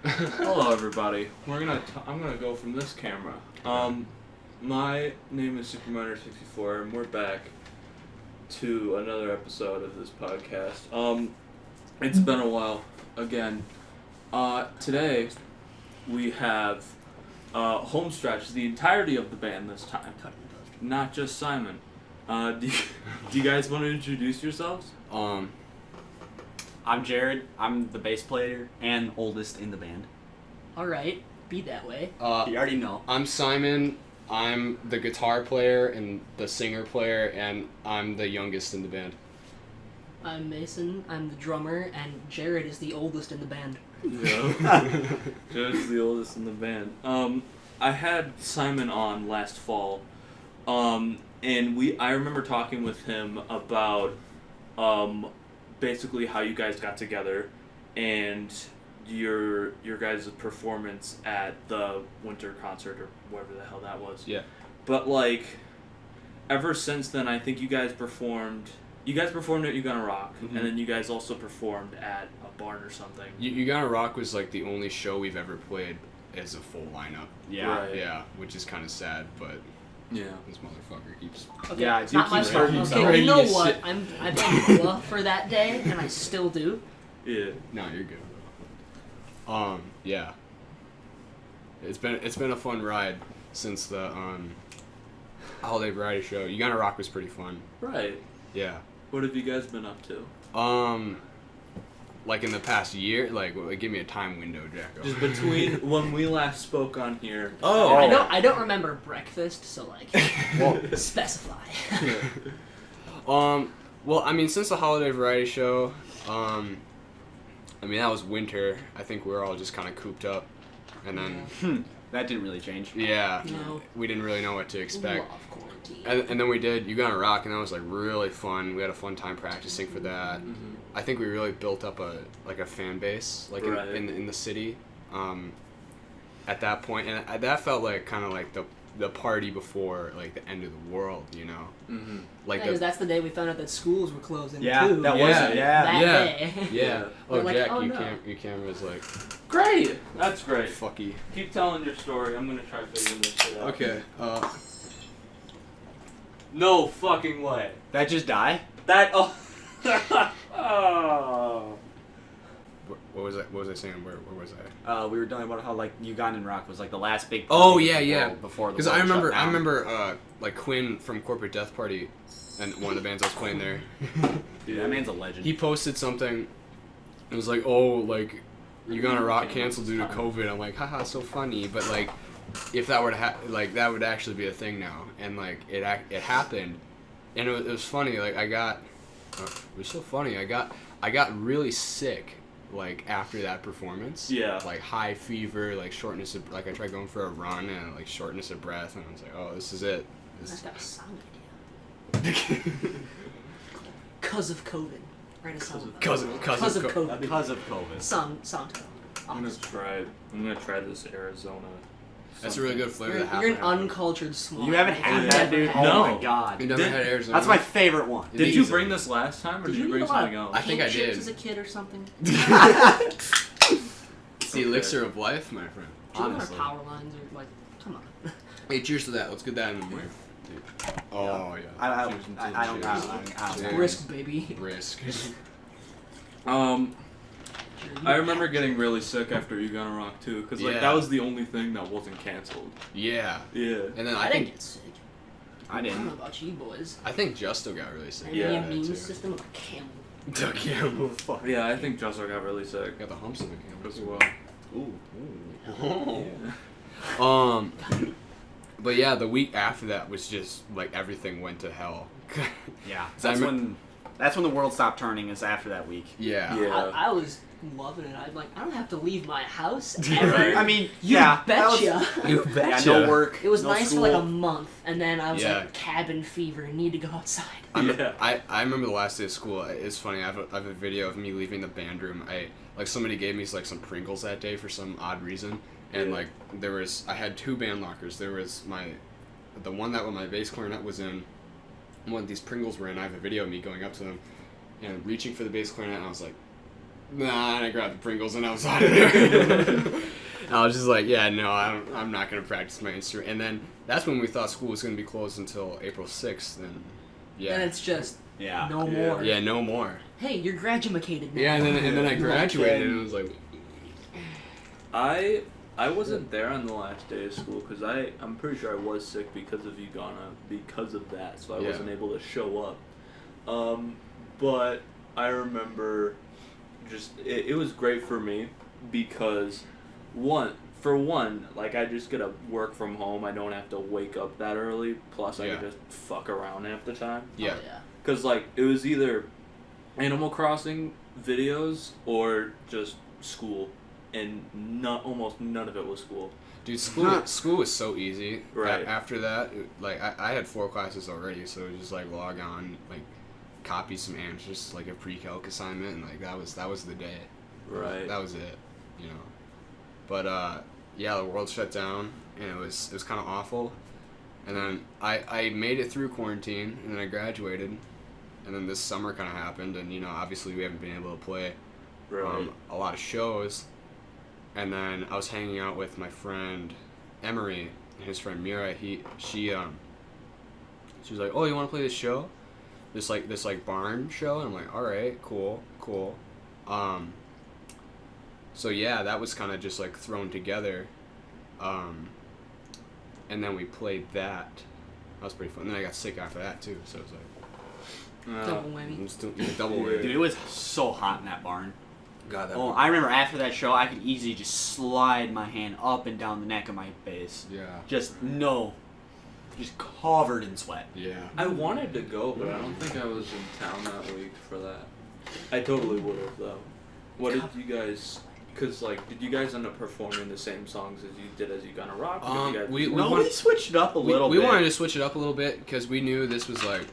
Hello, everybody. I'm gonna go from this camera. My name is Superminer64, and we're back to another episode of this podcast. It's been a while again. Today we have home stretch, the entirety of the band this time, not just Simon. Do you guys want to introduce yourselves? I'm Jared. I'm the bass player and oldest in the band. Alright, be that way. You already know. I'm Simon. I'm the guitar player and the singer player, and I'm the youngest in the band. I'm Mason, I'm the drummer, and Jared is the oldest in the band. Yeah. Jared's the oldest in the band. I had Simon on last fall, and I remember talking with him about basically how you guys got together and your guys' performance at the winter concert or whatever the hell that was. Yeah. But like, ever since then, I think you guys performed at Ughana Rock, Mm-hmm. and then you guys also performed at a barn or something. Ughana Rock was like the only show we've ever played as a full lineup. Yeah. Right. Yeah, which is kind of sad, but Yeah. this motherfucker keeps... Okay, Yeah, it's you not my keep fault. hurting Okay, yourself. you know Shit. what? I blame Noah for that day, and I still do. Yeah. No, you're good. Yeah. It's been a fun ride since the holiday variety show. Ughana Rock was pretty fun. Right. Yeah. What have you guys been up to? Like in the past year, like give me a time window, Jacko. Just between when we last spoke on here. Oh. I don't remember breakfast, so like, Well, specify. well, I mean, since the holiday variety show, I mean, that was winter. I think we were all just kind of cooped up, and then That didn't really change. yeah, No. we didn't really know what to expect. Love quarantine. And then we did Ughana Rock, and that was like really fun. We had a fun time practicing for that. Mm-hmm. I think we really built up a fan base like Right. in the city at that point, and that felt like kind of like the party before like the end of the world, you know? Mm-hmm. Like Because that's the day we found out that schools were closing Yeah, too. that Yeah. was it. Yeah. That Yeah. day. yeah. We're Oh, like, Jack, oh, your no. your camera's like Great. That's great. fucky. Keep telling your story. I'm gonna try figuring this shit out. Okay. No fucking way. That just die? That. Oh. Oh. What was I saying? Where was I? We were talking about how like Ugandan Rock was like the last big. Oh party yeah, in the yeah. world Before the Because world I remember shut down. like Quinn from Corporate Death Party, and one of the bands I was playing there. Dude, that man's a legend. He posted something. It was like, oh, like Ughana Rock canceled due to COVID. I'm like, haha, so funny. But like, if that were to that would actually be a thing now. And like, it happened, and it was funny. Like it was so funny. I got really sick. Like after that performance, Yeah. like high fever, like shortness of, like I tried going for a run and like shortness of breath, and I was like, oh, this is it. That's got a song idea. Cause of COVID. Write a song about it. Cause of COVID. Because of COVID. Song title. I'm gonna try this Arizona. That's a really good flavor. You're, that you're an happened. uncultured swine. You haven't had that, dude? Never Oh No. my god. You never Did- had Arizona? That's my favorite one. Did you Easily. bring this last time, or Did did you you bring eat a lot something of else? I think pink I chips did. as a kid or something? It's the elixir of life, my friend. Do you know Honestly. our power lines are like, come on. Hey, cheers to that. Let's get that in the morning. Oh, yeah. I Cheers into don't the cheers. know. Cheers. Brisk, baby. Risk. I remember getting really sick after Ughana Rock too, because like Yeah. that was the only thing that wasn't canceled. Yeah. Yeah. And then I I didn't think get sick. I I don't know didn't. about you boys. Justo got really sick. And Yeah. the That immune too. system of a camel. Duck camel. Fuck. Yeah, I think Jessel got really sick Got the humps of the camel as well. well. Oh. But yeah, the week after that was just like everything went to hell. Yeah. So I That's when the world stopped turning. Is after that week. Yeah. Yeah. I was loving it. I'm like, I don't have to leave my house Right. ever. I mean, You yeah. that was- betcha. You Yeah, betcha. no work. It was no nice school. for like a month, and then I was Yeah. like cabin fever, need to go outside. Yeah. I remember the last day of school. It's funny. I have a video of me leaving the band room. Somebody gave me like some Pringles that day for some odd reason, and Yeah. like I had two band lockers. There was the one that my bass clarinet was in. One of these Pringles were in. I have a video of me going up to them and reaching for the bass clarinet, and I was like, nah, and I grabbed the Pringles and I was out of there. I was just like, yeah, no, I'm not going to practice my instrument. And then that's when we thought school was going to be closed until April 6th. And yeah. Then it's just Yeah. no more. Yeah, no more. Hey, you're graduated now. Yeah, and then I graduated and it was like... I wasn't there on the last day of school because I'm pretty sure I was sick because of Ughana because of that, so I wasn't able to show up. But I remember just it was great for me because for one, like I just get to work from home. I don't have to wake up that early. Plus, I can just fuck around half the time. Yeah. Oh, yeah. Because like it was either Animal Crossing videos or just school. And almost none of it was school. Dude, school was so easy. Right. After that, like I had 4 classes already, so it was just like log on, like copy some answers, like a pre-calc assignment, and like that was the day. Right. That was it, you know. But yeah, the world shut down, and it was kind of awful. And then I made it through quarantine, and then I graduated, and then this summer kind of happened, and you know, obviously we haven't been able to play a lot of shows. And then I was hanging out with my friend Emery and his friend Mira. She was like, "Oh, you want to play this show? This barn show?" And I'm like, "All right, cool." So yeah, that was kind of just like thrown together. And then we played that. That was pretty fun. And then I got sick after that too. So it was like Double whammy. it was double whammy. Dude, it was so hot in that barn. God, that. Oh, I remember after that show, I could easily just slide my hand up and down the neck of my face. Yeah. Just covered in sweat. Yeah. I wanted to go, but I don't think I was in town that week for that. I totally would have though. What did you guys? Cause like, did you guys end up performing the same songs as you did as Ughana Rock? Or did you guys... We switched it up a little bit. We wanted to switch it up a little bit because we knew this was like,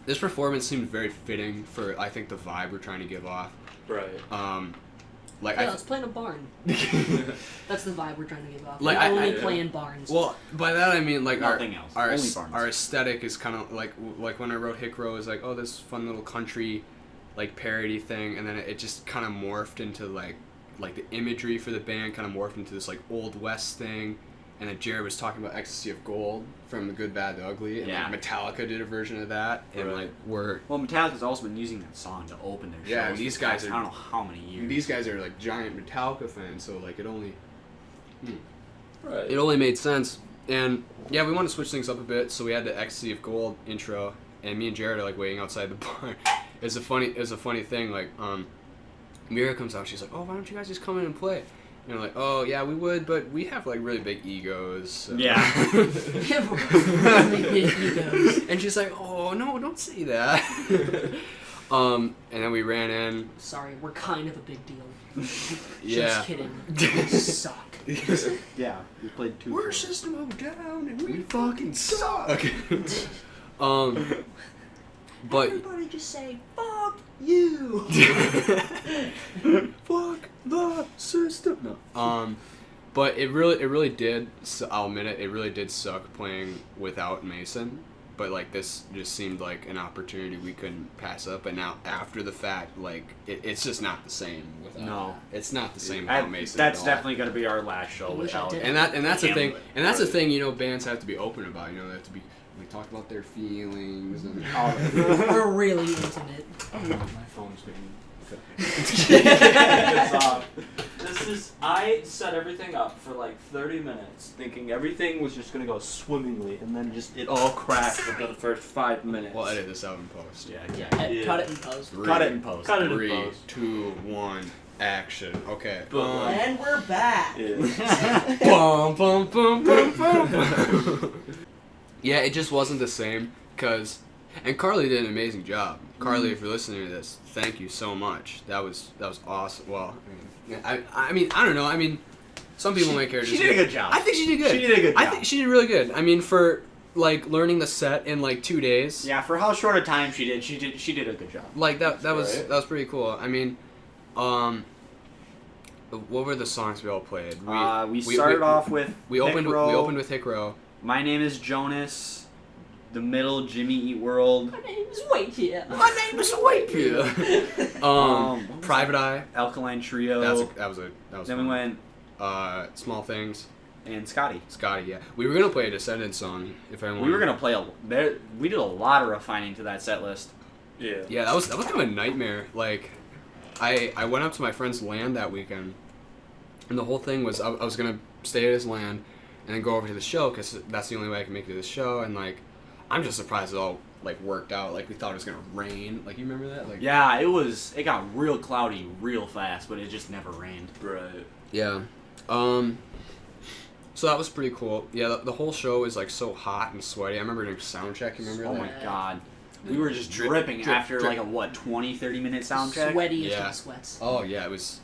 this performance seemed very fitting for I think the vibe we're trying to give off. Right. Like Yeah, let's play in a barn. That's the vibe we're trying to give off. Like, We I only play in barns. Well, by that I mean like Nothing else. Only barns. our aesthetic is kind of like when I wrote Hick Row, is like, oh, this fun little country like parody thing, and then it just kind of morphed into like the imagery for the band kind of morphed into this like Old West thing. And then Jared was talking about Ecstasy of Gold from The Good, Bad, the Ugly, and like Metallica did a version of that, and like well, Metallica's also been using that song to open their shows. Yeah, these guys are, I don't know how many years. These guys are like giant Metallica fans, so like it only Right. made sense. And yeah, we wanted to switch things up a bit, so we had the Ecstasy of Gold intro, and me and Jared are like waiting outside the bar. It's a funny thing. Like Mira comes out, she's like, "Oh, why don't you guys just come in and play?" And we're like, "Oh yeah, we would, but we have like really big egos." So. Yeah. Really big egos. And she's like, "Oh no, don't say that." And then we ran in. Sorry, we're kind of a big deal. Yeah. Just kidding. We suck. Yeah, we played 2. We're System of a Down and we fucking suck. But Everybody just say, fuck you. fuck the system. No. But it really did. I'll admit it. It really did suck playing without Mason. But like this just seemed like an opportunity we couldn't pass up. And now after the fact, like it's just not the same without. No, it's not the same without Mason. That's definitely gonna be our last show without. And that's the thing. And that's the thing. You know, bands have to be open about. You know, they have to be. We talk about their feelings and all that. We're really intimate. My phone's getting. I set everything up for like 30 minutes, thinking everything was just gonna go swimmingly, and then just it all crashed within the first 5 minutes. We'll edit this out in post. Yeah. Cut it in post. Cut it in post. Cut it in 3, post. 2, 1, action. Okay. And we're back. Yeah. Bum, bum, bum, bum, bum, bum. Yeah, it just wasn't the same, and Carly did an amazing job. Carly, if you're listening to this, thank you so much. That was awesome. Well, I mean, I don't know. I mean, some people might care. She did a good job. I think she did good. She did a good job. I think she did really good. I mean, for like learning the set in like 2 days. Yeah, for how short a time she did a good job. Like that was Right. that was pretty cool. I mean, what were the songs we all played? We started off with we opened Hick Row. with Hick Row. My Name is Jonas. the middle Jimmy Eat World. My name is Wade here. My name is White. Private Eye. Alkaline Trio. That was Then we went Small Things. and Scotty. Scotty, yeah. We were gonna play a Descendants song if anyone. We were gonna play we did a lot of refining to that set list. Yeah. Yeah, that was kind of a nightmare. Like, I went up to my friend's land that weekend, and the whole thing was I was gonna stay at his land, and then go over to the show because that's the only way I can make it to the show. And like, I'm just surprised it all like worked out. Like we thought it was gonna rain. Like you remember that? Like Yeah, it got real cloudy real fast, but it just never rained. Right. yeah. So that was pretty cool. Yeah, the whole show was like so hot and sweaty. I remember doing sound check. You remember Oh that? my god. We were just Drip, dripping drip, after drip. like a 30 minute sound check. Sweaty Yeah. as sweats. Oh yeah, it was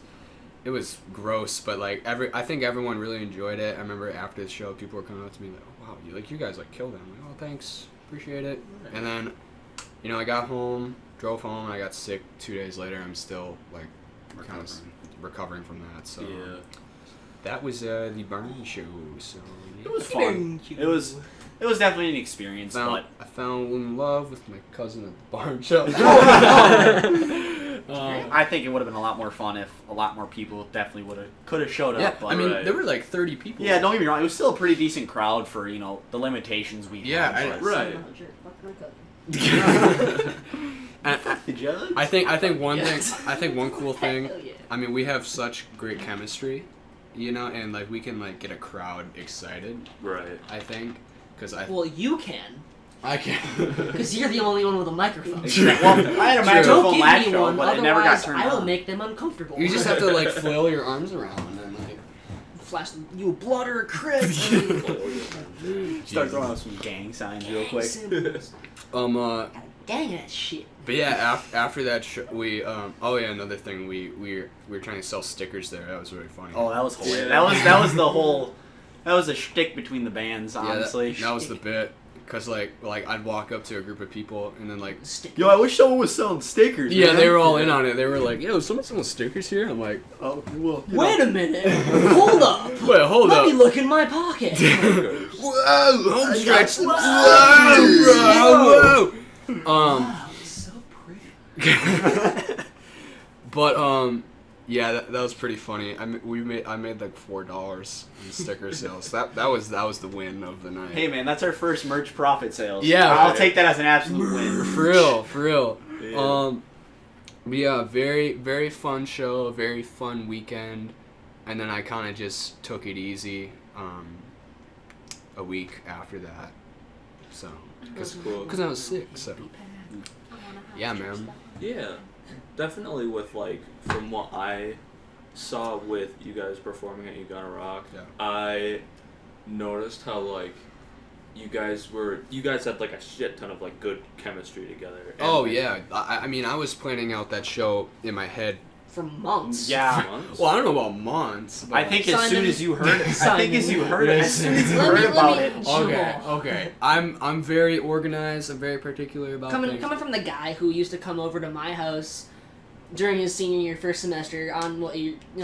gross, but like I think everyone really enjoyed it. I remember after the show, people were coming up to me like, "Wow, you guys like killed it." I'm like, "Oh, thanks, appreciate it." And then, I got home, drove home, and I got sick 2 days later. I'm still like kind of recovering from that. So Yeah. that was the Barney show. So It was fun. It was definitely an experience, but I fell in love with my cousin at the barn show. I think it would have been a lot more fun if a lot more people definitely could have showed up. Yeah, But I mean, Right. there were like 30 people. yeah, don't get me wrong. It was still a pretty decent crowd for the limitations we Yeah, had. Right. And The judge? I think one Yes. thing. I think one cool thing. Hell yeah. I mean, we have such great chemistry, and like we can like get a crowd excited. Right. I think because Well, you can, I can. because you're the only one with a microphone. Well, I had a Don't microphone give last me show, one, but it never got otherwise turned I will on. make them uncomfortable. You just have to like flail your arms around and like. flash them. You a blood or a crit? Start throwing out some gang signs real quick. Dang that shit. But yeah, after that we another thing we were trying to sell stickers there. That was really funny. Oh, that was hilarious. Yeah. That was the whole. That was a shtick between the bands, yeah, honestly. that was the bit. Cause like I'd walk up to a group of people and then like Stick. Yo, I wish someone was selling stickers. yeah man. they were all in on it. They were like, yo, someone selling stickers here. I'm like, Oh, well. Wait a minute. Hold up. wait, hold Let up. me look in my pocket. Whoa, home stretch. Whoa. Whoa. Wow, so pretty. But yeah, that was pretty funny. I made like $4 in sticker sales. That was the win of the night. Hey man, that's our first merch profit sales. Yeah, I'll right. take that as an absolute win. For real. Yeah. But yeah, very very fun show, very fun weekend, and then I kind of just took it easy a week after that. So That's cool. because I was sick. So yeah, man. Yeah, definitely with like from what I saw with you guys performing at Ughana Rock, Yeah. I noticed how like you guys had like a shit ton of like good chemistry together. And, Oh like, yeah, I mean I was planning out that show in my head. For months. Yeah. months? Well, I don't know about months. But I think as soon Simon. as you heard it, Simon. as soon as you Let heard me- about let me- it, Okay. I'm very organized. I'm very particular about things. Coming from the guy who used to come over to my house during his senior year, first semester, on what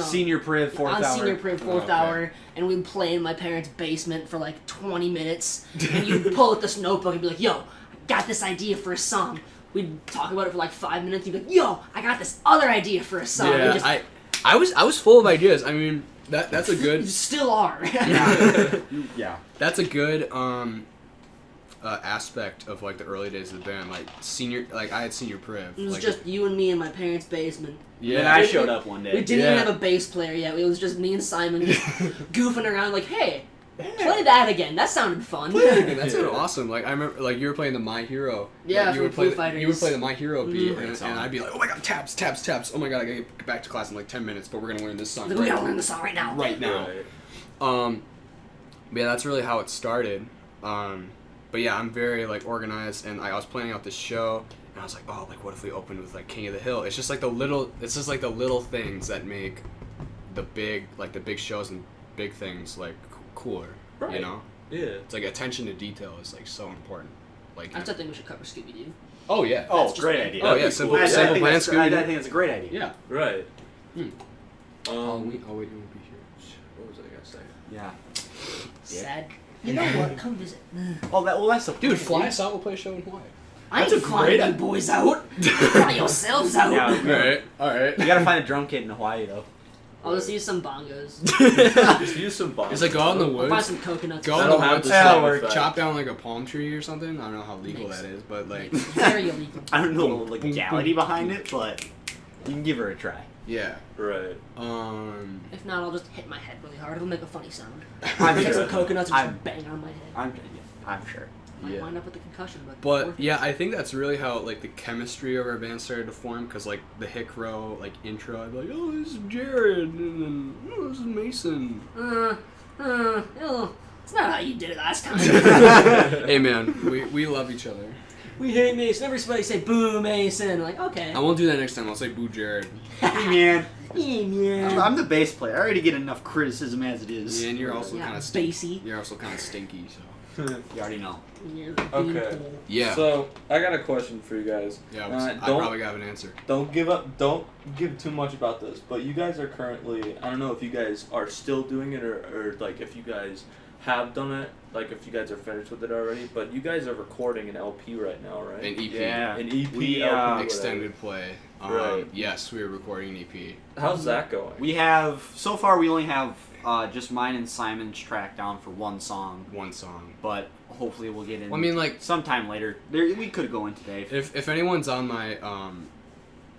senior priv, fourth on hour. senior prep fourth Okay. hour, and we'd play in my parents' basement for like 20 minutes, and you'd pull out this notebook and be like, yo, I got this idea for a song. We'd talk about it for like 5 minutes, you'd be like, yo, I got this other idea for a song. Yeah, And just, I was full of ideas. I mean, that's a you good still are. Yeah. that's a good aspect of like the early days of the band. Like I had senior priv. It was like, just you and me in my parents' basement. Yeah. Then I showed up one day. We didn't Yeah. even have a bass player yet. It was just me and Simon just goofing around like, hey, play that again. That sounded fun. That sounded awesome. Like I remember, like you were playing the My Hero. Yeah, like, you from would play Foo Fighters. You would play the My Hero beat, Mhm. and I'd be like, oh my god, taps. Oh my god, I gotta get back to class in like 10 minutes, but we're gonna learn this song. Like, we gotta learn the song right now. Right now. Right. But yeah, that's really how it started. But yeah, I'm very like organized, and I was planning out this show, and I was like, oh, like what if we opened with like King of the Hill? It's just like the little things that make the big shows and big things like cooler. Right. You know, Yeah. it's like attention to detail is like so important. Like, I still think we should cover Scooby Doo. oh yeah, Oh, That's just great me. idea. Oh, yeah, That'd be simple- cool. simple think plan, that's- Scooby-Doo. I think it's a great idea. yeah. Right. Hmm. Oh wait, you won't be here. What was I gonna say? Yeah. Sad. You know what? Come visit. Well, that's the Dude, fly us out. We'll play a show in Hawaii. I ain't That's a flying great you idea. boys out. Fly yourselves out. Yeah. All right. You gotta find a drum kit in Hawaii though. I'll just use some bongos. Just use some bombs. It's like go out in the I'll find woods. some coconuts. Go or in the That'll have woods. the Yeah, same or effect. Chop down like a palm tree or something. I don't know how legal Makes- that is, but like, Very illegal. I don't know the legality behind it, but you can give her a try. yeah. Right. If not, I'll just hit my head really hard. It'll make a funny sound. I'm Take sure. some coconuts and I'm- just bang on my head. I'm sure. Might Yeah. wind up with a concussion, But yeah, I think that's really how like the chemistry of our band started to form. Cause like the Hick Row like intro, I'd be like, oh, this is Jared, and then oh, this is Mason. It's not how you did it last time. Hey man, we love each other. We hate Mason. Everybody say boo Mason. Like, okay. I won't do that next time. I'll say boo Jared. Hey man, Yeah. I'm the bass player. I already get enough criticism as it is. Yeah, and you're also Yeah, kind of bassy. You're also kind of stinky. So You already know. You're the Okay. beanpole. yeah. So I got a question for you guys. yeah. I don't probably got an answer. don't give up. Don't give too much about this. But you guys are currently. I don't know if you guys are still doing it or like if you guys have done it. Like if you guys are finished with it already. But you guys are recording an LP right now, right? An EP. Yeah. An EP. We, LP, whatever. Extended play. Right. Yes, we are recording an EP. How's that going? We have so far. We only have just mine and Simon's track down for one song, One song. but hopefully we'll get in. Well, I mean, like, sometime later. We could go in today. if anyone's on my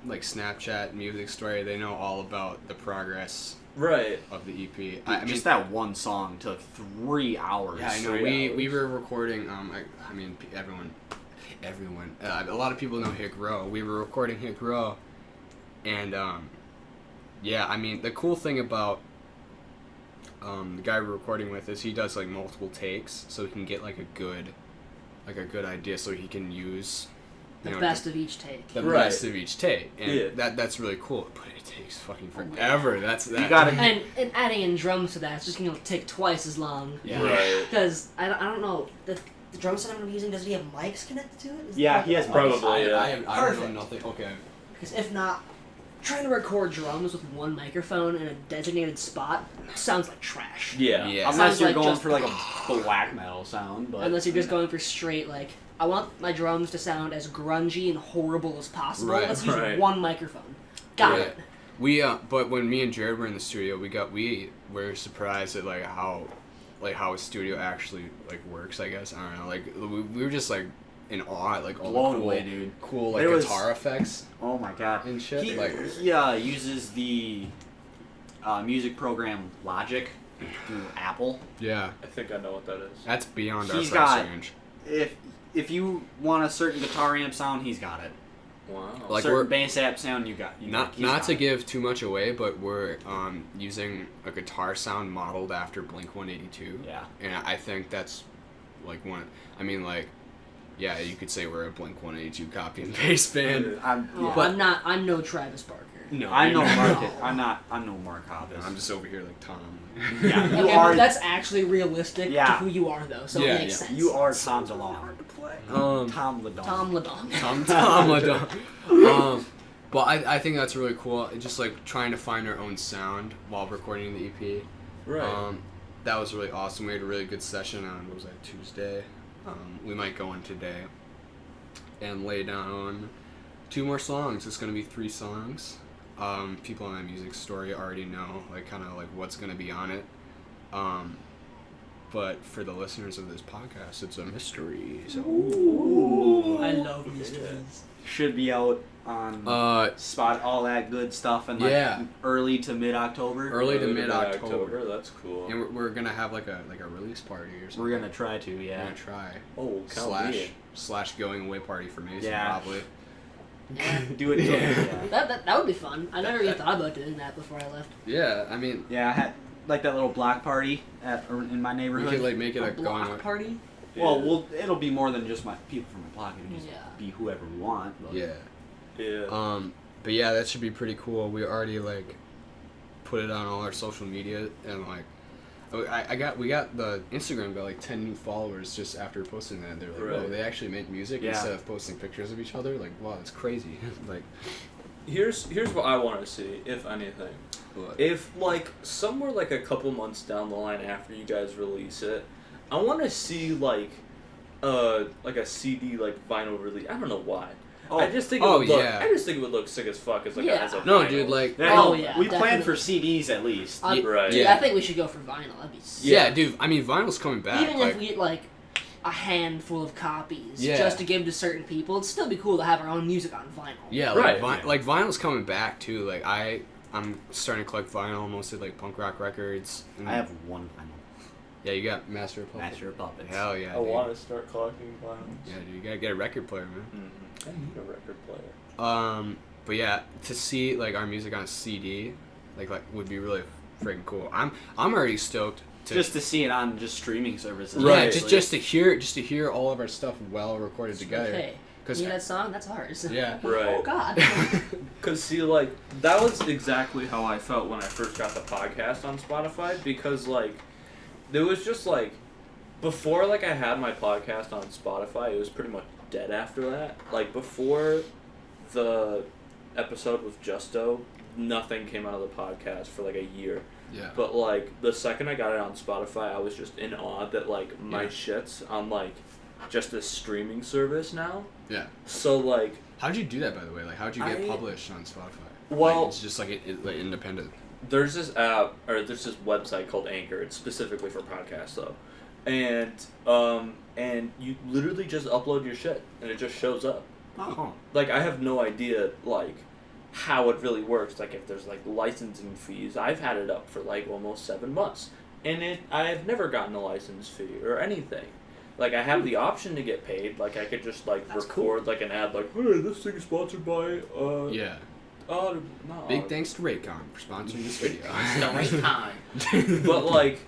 like Snapchat music story, they know all about the progress Right. of the EP. I mean, that one song took 3 hours. Yeah, I know. 3 We hours. were recording. I mean, everyone. A lot of people know Hick Row. We were recording Hick Row, and yeah. I mean, the cool thing about the guy we're recording with is he does like multiple takes, so he can get like a good idea, so he can use The you know, best of each take. the Right. best of each take, and Yeah. that's really cool. But it takes fucking Oh my forever. That's that. You gotta. And adding in drums to that, it's just gonna take twice as long. Yeah. Right. Because I don't know the drum set I'm gonna be using. Does he have mics connected to it? Is Yeah, that- he has Probably. mics. I don't know Perfect. nothing. Okay. Because if not, trying to record drums with one microphone in a designated spot sounds like trash. Yeah. Yeah. Unless Sounds you're like going just- for like a black metal sound, but Unless you're just going for straight like, I want my drums to sound as grungy and horrible as possible. Right, Let's use right. one microphone. Got Yeah. it. We but when me and Jared were in the studio, we were surprised at like how a studio actually like works. I guess I don't know. Like we were just like in awe at like all blown the cool, away, dude. cool like There was- guitar effects Oh my god. and shit. He like uses the music program Logic through Apple. yeah, I think I know what that is. that's beyond He's our price got- range. If you want a certain guitar amp sound, he's got it. Wow. Like, certain we're- bass amp sound, he's Not got to it. give too much away, but we're using a guitar sound modeled after Blink-182. Yeah. And I think that's like one. I mean, like, yeah, you could say we're a Blink-182 copy and paste band. Oh, But- I'm no Travis Barker. No, I know you're Mark. not. I'm no Mark Hoppus. I'm just over here like Tom. Yeah, you Okay, are. but that's actually realistic Yeah. to who you are, though, so Yeah, it makes yeah. sense. You are Tom DeLonge. Tom Ledon. Tom Ledong. Tom Ledon. But I think that's really cool. Just like trying to find our own sound while recording the EP. Right. That was really awesome. We had a really good session on, what was that, Tuesday? We might go in today and lay down 2 more songs. It's going to be 3 songs. People on my music story already know, like, kind of like what's going to be on it. But for the listeners of this podcast, it's a mystery. So, I love mysteries. Should be out on Spot, all that good stuff in like Yeah. early to mid October. early to mid-October. That's cool. And we're going to have like a release party or something. We're gonna try to, We're yeah. gonna try. Oh, count me in. Slash going away party for Mason, Yeah. probably. Do it. Yeah. That would be fun. I never even thought about doing that before I left. Yeah, I mean, Yeah, I had like that little block party in my we neighborhood. could like make it A a going block away. party? Well, it'll be more than just my people from my block. It'll just Yeah. be whoever we want. But Yeah. Yeah. But yeah, that should be pretty cool. We already like put it on all our social media, and like we got the Instagram got like 10 new followers just after posting that. They're like, Right. whoa, they actually make music Yeah. instead of posting pictures of each other. Like, wow, that's crazy. Like, Here's what I want to see, if anything. what? If like somewhere like a couple months down the line after you guys release it, I want to see like a CD like vinyl release. I don't know why. Oh. I just think it would look. yeah. I just think it would look sick as fuck as like Yeah. as a No, vinyl. dude, like Yeah, we planned definitely. for CDs at least. Right. Dude, Yeah. I think we should go for vinyl. That'd be sick. yeah, dude. I mean, vinyl's coming back. Even like, if we get like a handful of copies Yeah. just to give to certain people, it'd still be cool to have our own music on vinyl. yeah, like, Right. like vinyl's coming back too. Like I'm starting to collect vinyl, mostly like punk rock records. And, I have one vinyl. Yeah, you got Master of Puppets. Master of Puppets. Hell yeah. I dude. want to start collecting vinyls. Yeah, dude, you gotta get a record player, man. I need a record player. But yeah, to see like our music on CD, like would be really freaking cool. I'm already stoked to Just to see it on just streaming services. yeah, Right. just to hear all of our stuff well recorded together. Hey, Cause you that song? That's ours. yeah, Right. Oh God. Cause see, like that was exactly how I felt when I first got the podcast on Spotify. Because like, there was just like, before like I had my podcast on Spotify, it was pretty much dead after that. Like before the episode with Justo, nothing came out of the podcast for like a year. yeah. But like the second I got it on Spotify, I was just in awe that like my Yeah. shit's on like just this streaming service now. Yeah. So like, How'd you do that, by the way? Like, how'd you get I- published on Spotify? Well- like, it's just like like independent. there's this app or there's this website called Anchor. It's specifically for podcasts though, and you literally just upload your shit and it just shows up. Oh. Like I have no idea like how it really works. Like if there's like licensing fees, I've had it up for like almost 7 months, and I've never gotten a license fee or anything. Like I have the option to get paid. Like I could just like That's record like an ad like, hey, this thing is sponsored by Yeah. no. Big thanks to Raycon for sponsoring this video. But like,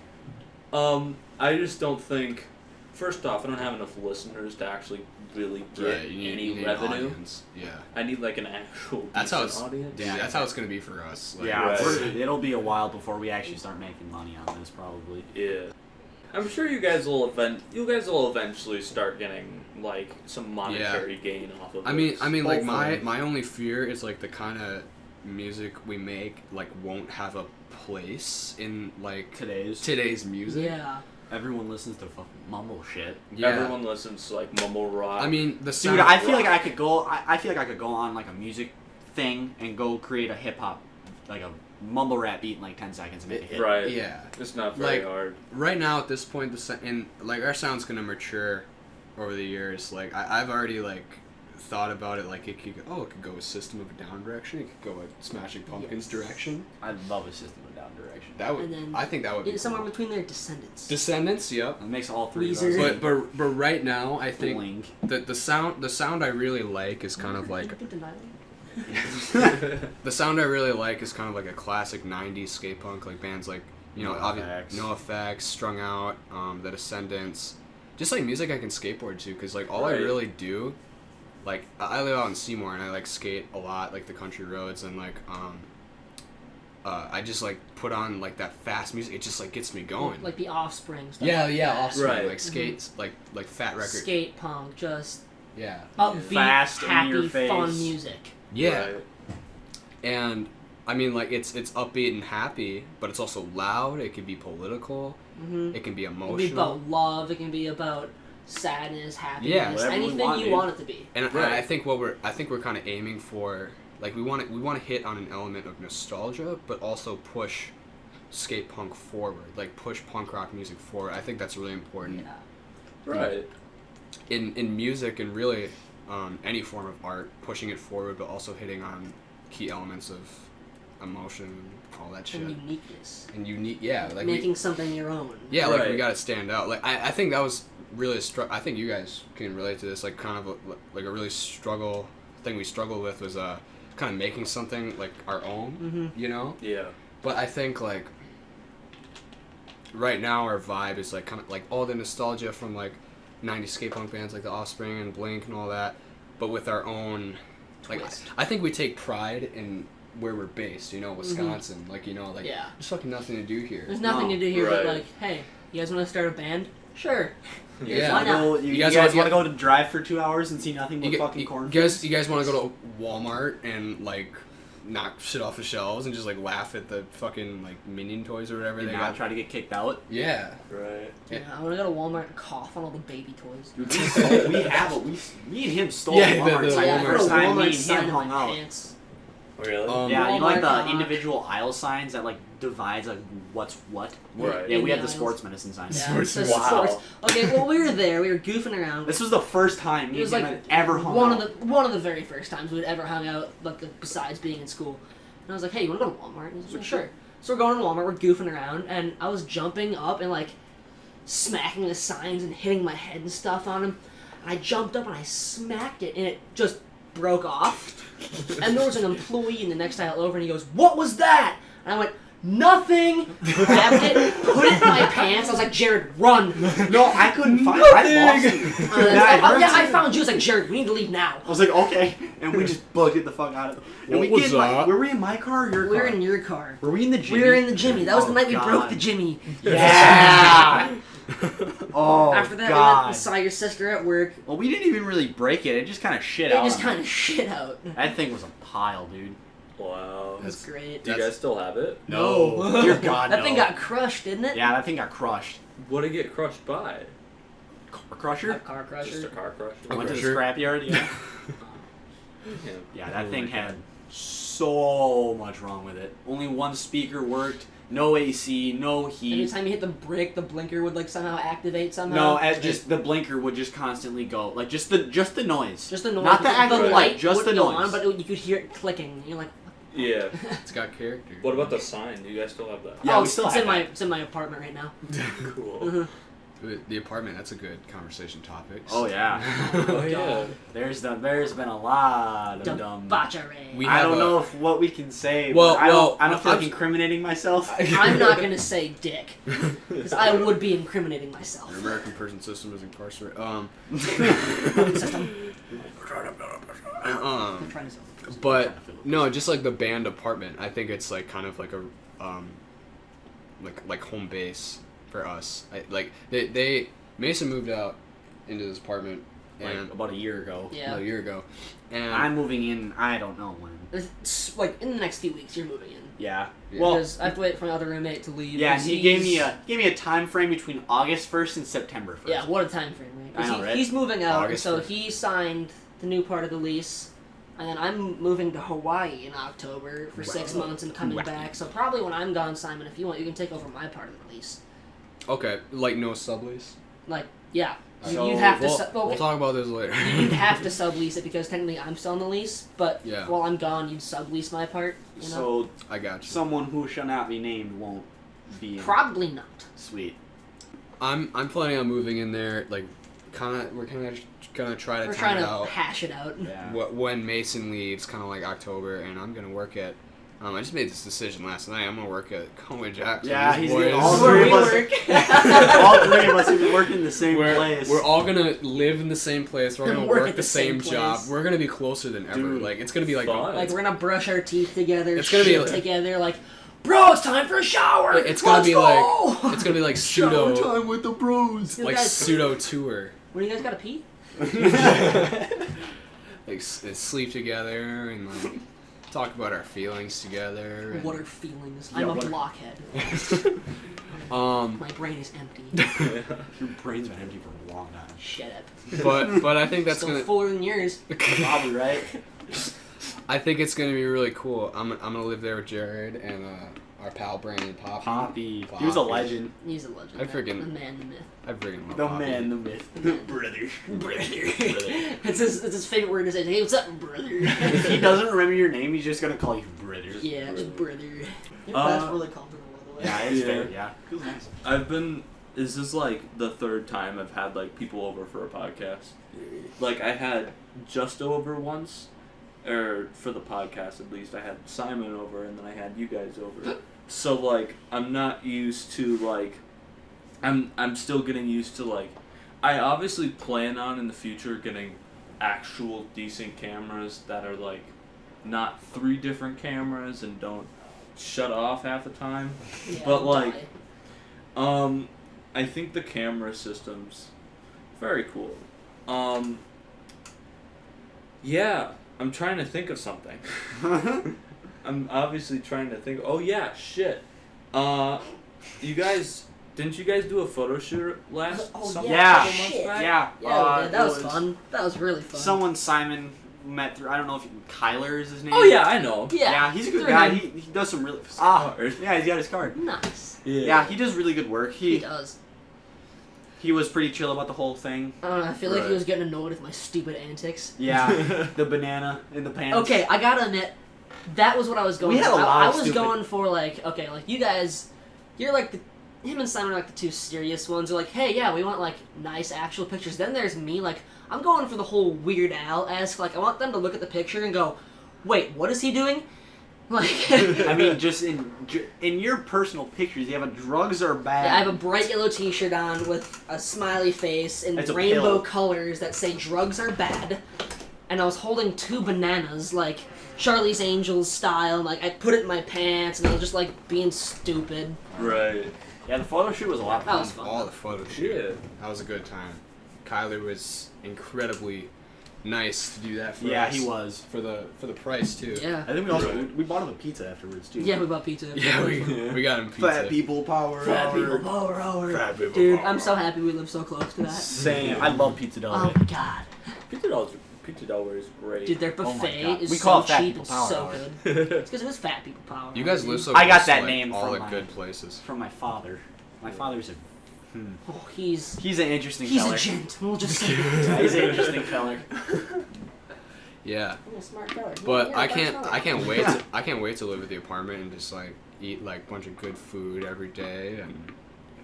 I just don't think. First off, I don't have enough listeners to actually really get Right, you any need an revenue. audience. Yeah. I need like an actual That's how decent it's. audience. Yeah, that's how it's gonna be for us. Like, Yeah, Right. it'll be a while before we actually start making money on this, probably. Yeah. I'm sure you guys will eventually start getting like some monetary gain off of I this. mean, like Hopefully. my only fear is like the kind of music we make like won't have a place in like today's music. Yeah. Everyone listens to fucking mumble shit. Yeah. Everyone listens to like mumble rock. I mean, the Dude, sound. I feel like I could go. I feel like I could go on like a music thing and go create a hip hop, like a mumble rap beat in like 10 seconds and make a hit. right. Yeah. It's not very Like, hard. Right now at this point, and like our sound's gonna mature over the years. Like I've already like thought about it. Like it could go a System of a Down direction. It could go a Smashing Pumpkins direction. I'd love a System of a Down direction. That would. And then I think that would be somewhere cool. between their Descendants. Descendants. Yep. It makes all three of Weezer. those. But right now, I think Blink. the sound I really like is kind of like Right. the sound I really like is kind of like a classic '90s skate punk, like bands like No Effects. No Effects, Strung Out, The Descendants, just like music I can skateboard to, because like all I Right. really do, like I live out in Seymour and I like skate a lot, like the country roads, and like I just like put on like that fast music. It just like gets me going. Like the Offspring stuff. yeah, like yeah, that. Offspring, Right. like skates, like fat record. Skate punk, just Yeah. upbeat, Fast, in happy, your face. fun music. Yeah. Right. And I mean, like it's upbeat and happy, but it's also loud. It can be political. Mm-hmm. It can be It can be emotional. about love. It can be about sadness, happiness, Yeah, whatever we anything want, you dude. want it to be. And Right. I think we're kind of aiming for, like we want to hit on an element of nostalgia, but also push skate punk forward, like push punk rock music forward. I think that's really important Yeah. Right. in music and really any form of art, pushing it forward, but also hitting on key elements of emotion, all that shit, And uniqueness. and unique. Yeah, like Making something your own. Yeah, like we Right. gotta stand out. Like I think that was really I think you guys can relate to this. Like kind of like a really thing we struggled with was kind of making something like our own. Mm-hmm. You know. Yeah. But I think like right now our vibe is like kind of like all the nostalgia from like '90s skate punk bands like the Offspring and Blink and all that, but with our own. Like Twist. I think we take pride in where we're based. You know, Wisconsin. Like you know, like Yeah. there's fucking nothing to do here. There's nothing No. to do here but Right. like, hey, you guys want to start a band? Sure. Yeah. Why not? You You guys, guys want to go to drive for 2 hours and see nothing but You fucking you cornfields? guys want to go to Walmart and like knock shit off the shelves and just like laugh at the fucking like Minion toys or whatever Did they not got. try to get kicked out. Yeah. Right. Yeah, I want to go to Walmart and cough on all the baby toys. Dude, me and him stole Yeah, Walmart the sign Yeah, the I Walmart put a first time me Walmart and sign him in hung my out. pants. Really? Yeah, you know, like the Walmart individual aisle signs that like divides like what's what. Right. Yeah, we had Yeah. the sports medicine sign. Yeah, Sports- so wow. sports. Okay, well we were there. We were goofing around. This was the first time me It was and him like had ever hung one out. of the very first times we'd ever hung out, like besides being in school. And I was like, "Hey, you want to go to Walmart?" And he was like, "Sure." So we're going to Walmart. We're goofing around, and I was jumping up and like smacking the signs and hitting my head and stuff on him. And I jumped up and I smacked it, and it just broke off. And there was an employee in the next aisle over, and he goes, "What was that?" And I went, "Nothing." Grabbed it, put it in my pants. I was like, "Jared, run!" No, I couldn't find it. I lost it. I found you. I was like, "Jared, we need to leave now." I was like, okay, and we just bugged it the fuck out of it. And What we was did. Like, that? were we in my car or your We car? were in your car. Were we in the Jimmy? We were in the Jimmy. That was the Oh, night we God. broke the Jimmy. Yeah. oh After that, we went God. and saw your sister at work. Well, we didn't even really break it. It just kind of shit It out. just on kind me. of shit out. That thing was a pile, dude. Wow. It was great. Do you guys still have it? No. Dear God, That no. thing got crushed, didn't it? Yeah, that thing got crushed. What did it get crushed by? Car A crusher? car Just a crusher. car crusher? I went to the crusher? scrapyard. Yeah. Yeah. Yeah, that thing had so much wrong with it. Only one speaker worked. No AC. No heat. Anytime you hit the brake, the blinker would like somehow activate somehow. No, just the blinker would just constantly go, like just the noise. Just the noise. Not the actual light light, just would the go noise. on, but you could hear it clicking. And you're like, Yeah. It's got character. What about the sign? Do you guys still have that? Yeah, oh, we it's, still it's have in my that. it's in my apartment right now. Cool. The apartment, that's a good conversation topic. Oh yeah. Oh yeah. There's been a lot of dumb. Debauchery. We I have don't a- know if what we can say. Well, but I don't feel like I'm- incriminating myself. I'm not gonna say dick, because I would be incriminating myself. Your American prison system is incarcerated. System. I'm trying to say. But no, just like the band apartment. I think it's like kind of like a like home base for us. They Mason moved out into this apartment Like and about a year ago. Yeah. about a year ago, and I'm moving in. I don't know when. It's like in the next few weeks, you're moving in. Yeah. Yeah. Well, Because I have to wait for my other roommate to leave. yeah. 'cause He gave me a time frame between August 1st and September 1st. Yeah, what a time frame, right? 'Cause I know, right? He's moving out, August so 1st. he signed the new part of the lease, and then I'm moving to Hawaii in October for 6 months and coming Wow. back. So probably when I'm gone, Simon, if you want, you can take over my part of the lease. okay, like no sublease. Like, yeah, So, you'd have to. We'll talk about this later. You'd have to sublease it because technically I'm still on the lease, but Yeah. while I'm gone, you'd sublease my part. You know? So I got you. someone who shall not be named won't be in. Probably not. Sweet. I'm planning on moving in there. Like, we're kind of gonna try to We're time trying it to out. hash it out. Yeah. When Mason leaves, kind of like October, and I'm gonna work at. I just made this decision last night. I'm gonna work at Conway Jackson. Yeah, These he's boys- gonna- all Where three we of us- work. All three of us are working in the same place. We're all gonna live in the same place. We're gonna Work work at the the same same job. place. We're gonna be closer than ever. Dude. Like it's gonna be like Fun. Like we're gonna brush our teeth together. It's gonna be shit like- together. Like, bro, it's time for a shower. it's gonna Let's be go! like it's gonna be like pseudo with the bros. You like guys- pseudo tour. What do you guys gotta pee? Like sleep together and like talk about our feelings together. and- What are feelings? Yeah, I'm a what are- blockhead. My brain is empty. Your brain's been empty for a long time. Shut up. but I think that's Still gonna. fuller than yours. Probably right. I think it's gonna be really cool. I'm gonna live there with Jared and our pal Brandon Poppy. Poppy. He was a legend. He's a legend. I freaking- The man, the myth. I freaking love The Poppy. man, the myth, The the man. brother. It's his favorite word to say. Hey, what's up, brother? If he doesn't remember your name, he's just gonna call you brother. Yeah, it's brother. Your Uh, dad's really comfortable, by the way. Yeah, it's Yeah. fair. Yeah. Feels nice. This is like the third time I've had like people over for a podcast. Like I had Justo over once, or for the podcast at least. I had Simon over, and then I had you guys over. So like I'm not used to like, I'm still getting used to like, I obviously plan on in the future getting actual decent cameras that are like, not 3 different cameras and don't shut off half the time. Yeah, But, like, die. I think the camera system's very cool. Yeah, I'm trying to think of something. I'm obviously trying to think. Oh yeah, shit. You guys, didn't you guys do a photo shoot last? Oh, some- yeah. couple months Shit. back? Yeah. Yeah, we did. That it was fun. That was really fun. Someone Simon met through. I don't know if Kyler is his name. Oh yeah, I know. Yeah, he's a good through guy. him. He does some really. Card. Yeah, he's got his card. Nice. Yeah, he does really good work. He does. He was pretty chill about the whole thing. I don't know. I feel like Right. he was getting annoyed with my stupid antics. Yeah, the banana in the pants. Okay, I gotta admit, that was what I was going We had for. a lot I of was stupid- going for like, okay, like you guys, you're like him and Simon are like the two serious ones. They're like, hey, yeah, we want like nice actual pictures. Then there's me, like I'm going for the whole Weird Al-esque. Like I want them to look at the picture and go, wait, what is he doing? Like, I mean, just in your personal pictures, you have a drugs are bad. yeah, I have a bright yellow T-shirt on with a smiley face and It's a rainbow pill. colors that say drugs are bad. And I was holding 2 bananas, like Charlie's Angels style. Like I put it in my pants, and I was just like being stupid. Right. Yeah, the photo shoot was a lot of That fun. was fun. All the photo shoot. Yeah. That was a good time. Kyler was incredibly nice to do that for Yeah, us. he was. For the price too. Yeah. I think we also Right. we bought him a pizza afterwards too. Yeah, we bought pizza. Yeah, we got him pizza. Fat people power. Fat hour. people power hour. Fat people Dude, power I'm so hour. happy we live so close to that. Same. I love Pizza Del Oh Rey. my god. Pizza Delaware is great. Dude, their Oh my buffet God. is We so call it Fat cheap People and Power so Hour. good. It's because it was fat people power. You guys live so I got close to, that like, name all from the my- good places. From my father. My father's a. Oh, he's He's an interesting he's feller. a gent. We'll just say Yeah, that. he's an interesting feller. Yeah. He's a smart feller. But Yeah, I that's can't not- I can't wait to I can't wait to live at the apartment and just like eat like a bunch of good food every day and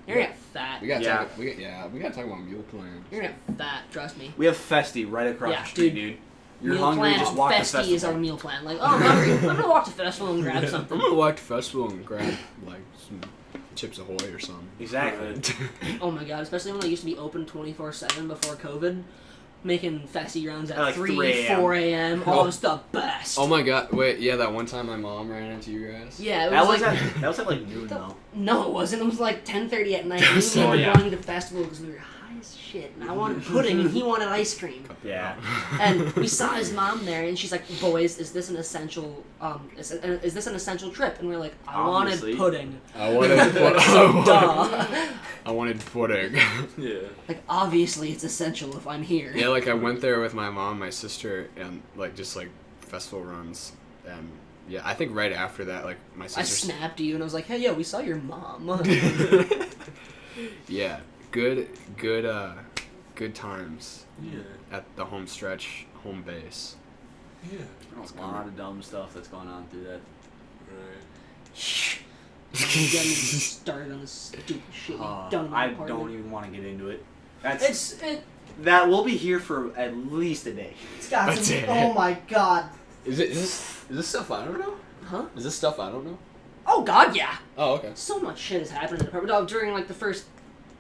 You're gonna get fat. we gotta Yeah. talk we gotta talk about meal plans. You're gonna get fat. Trust me. We have Festy right across Yeah, the street, dude. dude. You're meal hungry, plan. just walk to Festy is festival. our meal plan. Like, oh, I'm hungry. I'm gonna walk to festival and grab I'm something. gonna walk to festival and grab like some Chips Ahoy or something. Exactly. Oh my god, especially when they used to be open 24/7 before COVID. Making Festy runs at Like 3, 3 a.m. 4 a.m. Oh, it's the best. Oh my god, wait, yeah, that one time my mom ran into you guys. Yeah, it That was was like... at like noon though. No, it wasn't. It was like 10:30 at night. That We was were yeah. going to the festival because we were high as shit, and I wanted pudding, and he wanted ice cream. Yeah. And we saw his mom there, and she's like, "Boys, is this an essential? Is this an essential trip?" And we were like, "I Obviously. wanted pudding." I wanted So duh. I wanted pudding. Yeah. Like obviously it's essential if I'm here. Yeah, like I went there with my mom, my sister, and like just like festival runs, and yeah, I think right after that, like my I sister. snapped you, and I was like, "Hey, yo, we saw your mom." Yeah, good times Yeah. at the home stretch, home base. Yeah. There's a lot of dumb stuff that's going on through that. Right. You got me started on this stupid shit we've done in my I apartment. don't even want to get into it. That's It. that we'll be here for at least a day. It's got That's some. it. Oh my god. Is this stuff I don't know? Huh? Is this stuff I don't know? Oh god, yeah. Oh, okay. So much shit has happened in the apartment. Oh, during like the first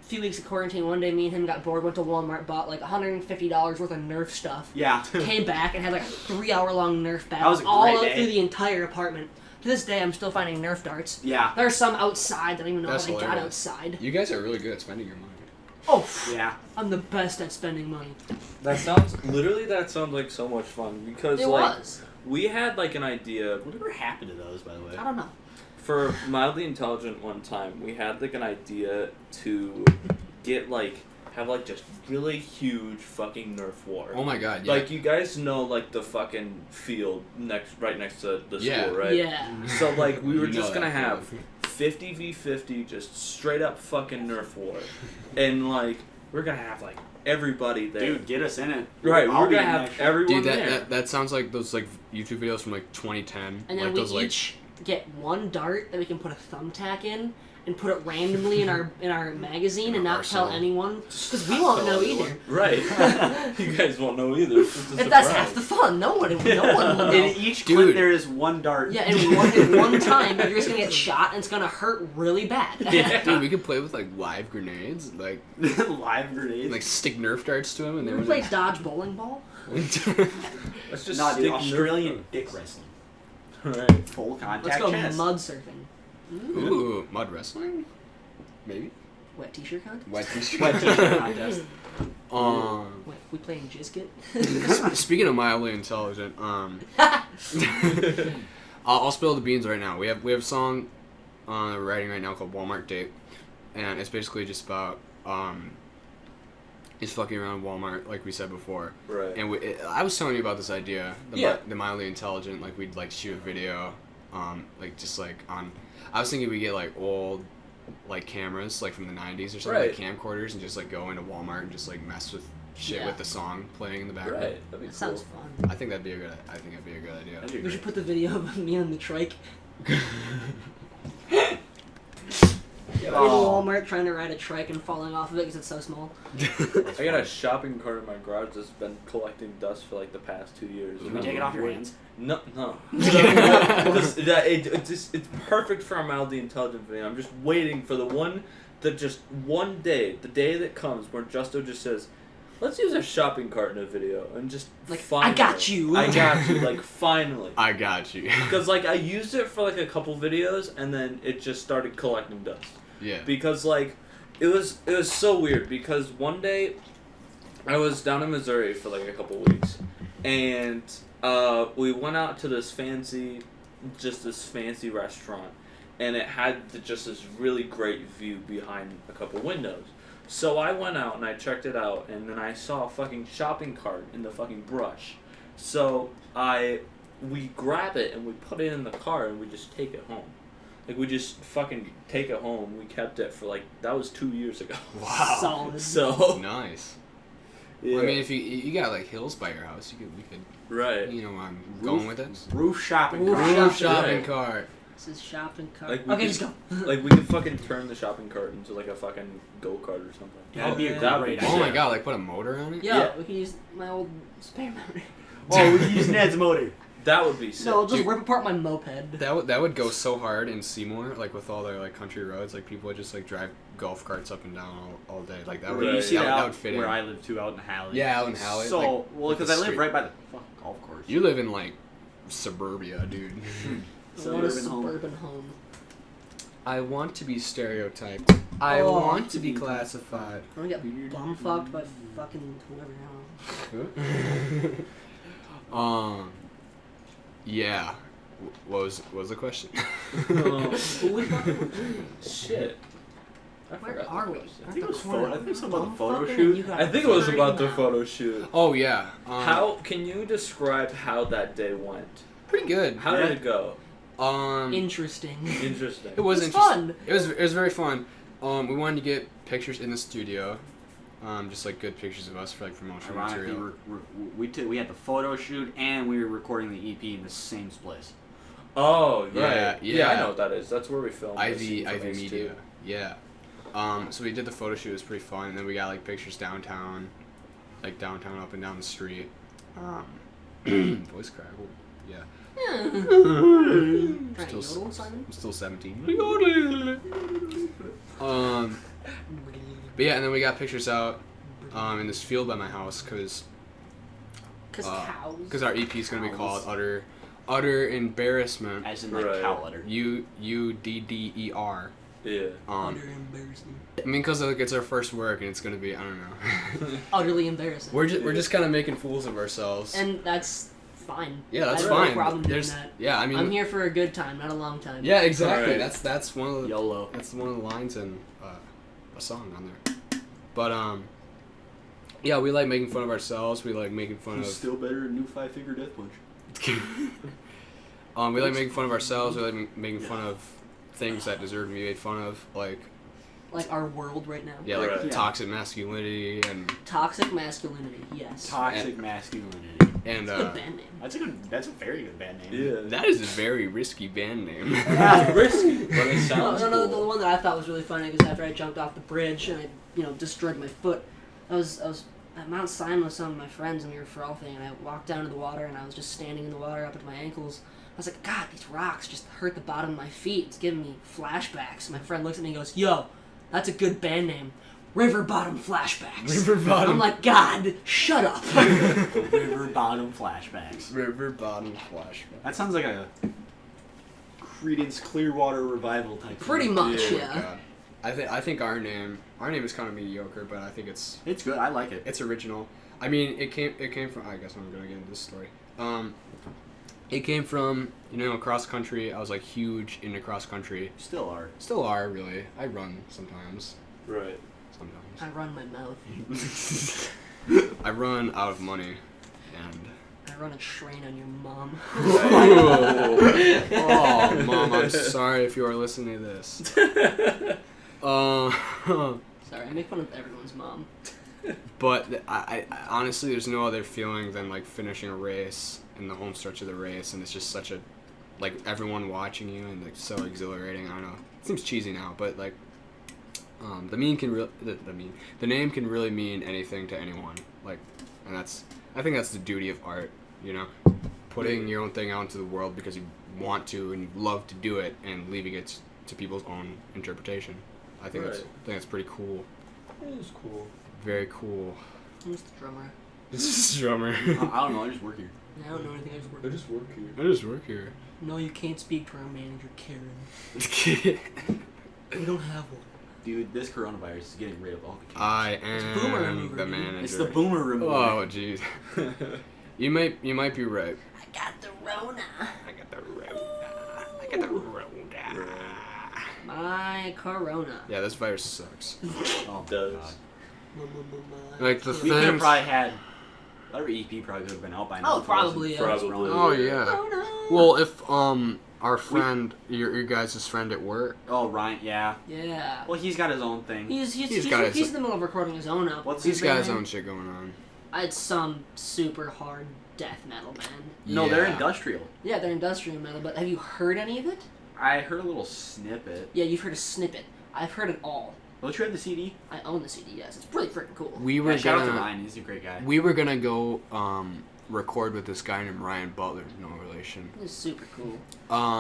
few weeks of quarantine, one day me and him got bored, went to Walmart, bought like $150 worth of Nerf stuff. Yeah. Came back and had like a 3-hour-long Nerf battle was a all great out day. through the entire apartment. To this day, I'm still finding Nerf darts. Yeah. There's some outside that I don't even know That's how they got hilarious. outside. You guys are really good at spending your money. Oh, Yeah. I'm the best at spending money. That sounds like so much fun because It like was. we had like an idea Whatever happened to those, by the way? I don't know. for Mildly Intelligent one time. We had like an idea to get like have like just really huge fucking Nerf War. Oh my god, yeah. Like you guys know like the fucking field right next to the Yeah. school, right? Yeah. So like we were You know just gonna that have feeling. 50v50, just straight up fucking Nerf War, and like we're gonna have like everybody there. Dude, get us in it. Right, I'll we're be gonna in have that shit. everyone Dude, there. that sounds like those like YouTube videos from like 2010. And then like we those like each get one dart that we can put a thumbtack in and put it randomly in our magazine and not tell Arsenal. anyone because we won't know either. Right. You guys won't know either. It's a If that's surprise. half the fun, no one will know. In each Dude. clip, there is one dart. Yeah, in one time, you're just gonna get shot and it's gonna hurt really bad. Dude, we could play with like live grenades, like Live grenades. like stick Nerf darts to him, and You they ever would. play dodge bowling ball? Let's just Not stick dude, Australian dick wrestling. Right. Full contact Let's go chess. mud surfing. Ooh, mud wrestling? Maybe. Wet t-shirt contest? Wet t-shirt. Wet t-shirt contest. Wait, we playing Jizkit? Speaking of mildly intelligent, I'll spill the beans right now. We have a song writing right now called Walmart Date, and it's basically just about is fucking around Walmart, like we said before. Right. And I was telling you about this idea, Yeah. the mildly intelligent, like we'd like shoot a video, like just like on. I was thinking we get like old, like cameras, like from the '90s or something, Right. like camcorders, and just like go into Walmart and just like mess with shit Yeah. with the song playing in the background. Right. That'd be That cool. sounds fun. I think that'd be a good. I think that'd be a good idea. That'd be We great. should put the video of me on the trike in Walmart trying to ride a trike and falling off of it because it's so small. I got a shopping cart in my garage that's been collecting dust for like the past 2 years. Can we take it off your hands? No, no. It's perfect for a mildly intelligent video. I'm just waiting for one day, the day that comes where Justo just says, "Let's use a shopping cart in a video," and just Like, finally, I got you. I got you. Like finally. I got you. Because like I used it for like a couple videos and then it just started collecting dust. Yeah. Because like it was so weird because one day I was down in Missouri for like a couple weeks and we went out to this fancy restaurant and it had just this really great view behind a couple windows. So I went out and I checked it out and then I saw a fucking shopping cart in the fucking brush. So we grab it and we put it in the car and we just take it home. Like we just fucking take it home. We kept it for like that was 2 years ago. Wow. Solid. So Nice. yeah. Well, I mean, if you got like hills by your house, we could right. you know where I'm going with it. Roof shopping Roof cart. shopping. Shopping Right. cart. This is shopping cart. Like, we Okay, could- just go. Like we could fucking turn the shopping cart into like a fucking go-kart or something. That'd be a That'd great be Oh idea. my god! Like put a motor on it. Yeah, Yeah. we can use my old spare memory. Oh, we can use Ned's motor. That would be sick. No, I'll just Dude. rip apart my moped. That would go so hard in Seymour, like with all their like country roads. Like people would just like drive golf carts up and down all day. Like that would Right. You see that, that, that would fit where in. I live too, out in Halley. Yeah, out in Halley, So, like, well, with because the I live street. right by the fucking golf course. You live in like suburbia, dude. I want a Suburban home. suburban home. I want to be stereotyped. I Oh. want to be classified. I want to get bum fucked by fucking whoever now. Yeah. What was the question? Who we fucking? Shit. I Where forgot the are we? question. I think it was Corner. I think it was something about the Bum photo fucking, shoot. you got I think it was dirty about the mouth. photo shoot. Oh yeah. How can you describe how that day went? Pretty good. How did it go? Interesting. Interesting. It was It's interesting. fun. It was very fun. We wanted to get pictures in the studio, just like good pictures of us for like promotional Ironically, material. we had the photo shoot and we were recording the EP in the same place. Oh, right. Yeah, Yeah, I yeah. know what that is. That's where we filmed. the Ivy scene from Ivy Ace Media. 2. Yeah. So we did the photo shoot. It was pretty fun, and then we got like pictures downtown, like downtown up and down the street. Voice crack. Oh, yeah. Trying to Still yodel, Simon? I'm still 17. But yeah, and then we got pictures out in this field by my house because Cause cows. our EP is gonna be called Udder Embarrassment. As in like Right. cow letter. Udder. Yeah. Utter embarrassing. I mean, because like, it's our first work and it's gonna be, I don't know. Utterly embarrassing. we're just kind of making fools of ourselves. And that's fine. Yeah, that's I have fine. No problem doing There's, that. yeah, I mean, I'm here for a good time, not a long time. yeah, exactly. Right. That's one of the YOLO. that's one of the lines in a song on there. But yeah, we like making fun of ourselves. We like making fun of. Still better than new 5-finger death punch. We like making fun of ourselves. We like making fun of things that deserve to be made fun of, like Like our world right now. yeah, like Right. Yeah. toxic masculinity and Toxic masculinity, yes. Toxic masculinity. and It's a good band name. That's a very good band name. Yeah. that is a very risky band name. It's risky, but it No, sounds no, cool. the one that I thought was really funny was after I jumped off the bridge and I, destroyed my foot. I was at Mount Simon with some of my friends and we were frolfing and I walked down to the water and I was just standing in the water up to my ankles. I was like, God, these rocks just hurt the bottom of my feet. It's giving me flashbacks. My friend looks at me and goes, Yo, that's a good band name. River Bottom Flashbacks. River Bottom. I'm like, God, shut up. River bottom flashbacks. River Bottom Flashback. That sounds like a Creedence Clearwater Revival type. Pretty thing. much, Oh, yeah. God. I think our name is kind of mediocre, but I think it's It's good. I like it. original. I mean, it came from. I guess I'm gonna get into this story. It came from, cross country. I was like huge into cross country. Still are. Still are, really. I run sometimes. Right. Sometimes. I run my mouth. I run out of money, and I run a train on your mom. oh, Mom, I'm sorry if you are listening to this. Sorry, I make fun of everyone's mom. But I honestly, there's no other feeling than like finishing a race in the home stretch of the race, and it's just such a, like, everyone watching you and like so exhilarating. I don't know. It seems cheesy now, but like, the name can really mean anything to anyone. Like, and I think that's the duty of art. Putting your own thing out into the world because you want to and you love to do it, and leaving it to people's own interpretation. I think that's pretty cool. It is cool. Very cool. I'm just a drummer. This is drummer. I don't know. I just work here. I don't know anything. I just work. I just work here. I just work here. No, you can't speak to our manager, Karen. We don't have one. Dude, this coronavirus is getting rid of all the kids. I boomer am remover, the dude. manager. It's the boomer remover. Oh, jeez. You might be right. I got the Rona. I got the Rona. My Corona. Yeah, this virus sucks. Oh, It does. God. Like the We could have things. probably had. Our EP probably could have been out by now. Oh, probably, yeah. Probably. Oh yeah. Corona. Well, if our friend, your guys' friend at work. Oh, Ryan, yeah. Yeah. Well, he's got his own thing. He's got his- in the middle of recording his own album. What's He's got his band. own shit going on. It's some super hard death metal band. No, they're Yeah. industrial. Yeah, they're industrial metal, but have you heard any of it? I heard a little snippet. Yeah, you've heard a snippet. I've heard it all. Don't you have the CD? I own the CD, yes. It's pretty freaking cool. We were Yeah, shout out to gonna Ryan. He's a great guy. we were gonna go record with this guy named Ryan Butler. No relation. It's super cool.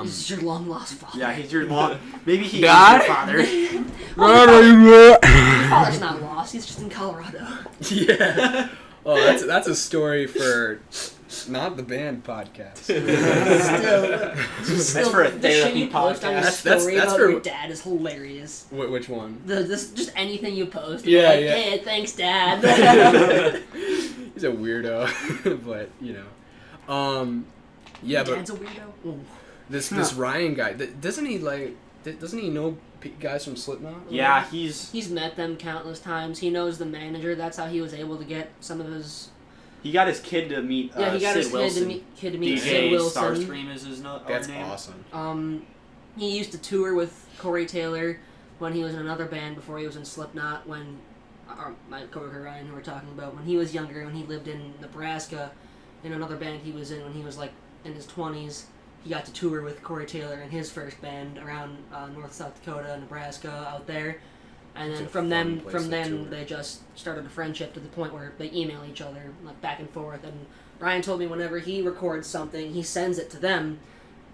This This is your long lost father. Yeah, he's your mom. Maybe he Dad? is your father. Your father's not lost. He's just in Colorado. Yeah. Oh, that's a story for not the band podcast. Still, for a the shit you therapy post on your podcast. story That's about for- your dad is hilarious. Which one? Just anything you post. Yeah, like, yeah. Hey, thanks, Dad. He's a weirdo, but yeah, Dad's but a weirdo. Ooh. this Ryan guy, doesn't he know guys from Slipknot? Yeah, he's He's met them countless times. He knows the manager. That's how he was able to get some of his. he got his kid to meet. Yeah, he got Sid his Wilson. kid to meet Sid DJ Wilson. Starstream is his That's name. awesome. He used to tour with Corey Taylor when he was in another band before he was in Slipknot. When my coworker Ryan, who we're talking about, when he was younger, when he lived in Nebraska, in another band he was in when he was like in his 20s, he got to tour with Corey Taylor and his first band around North South Dakota, Nebraska, out there. And It's then a from fun place to them tour. they just started a friendship to the point where they email each other like back and forth. And Ryan told me whenever he records something, he sends it to them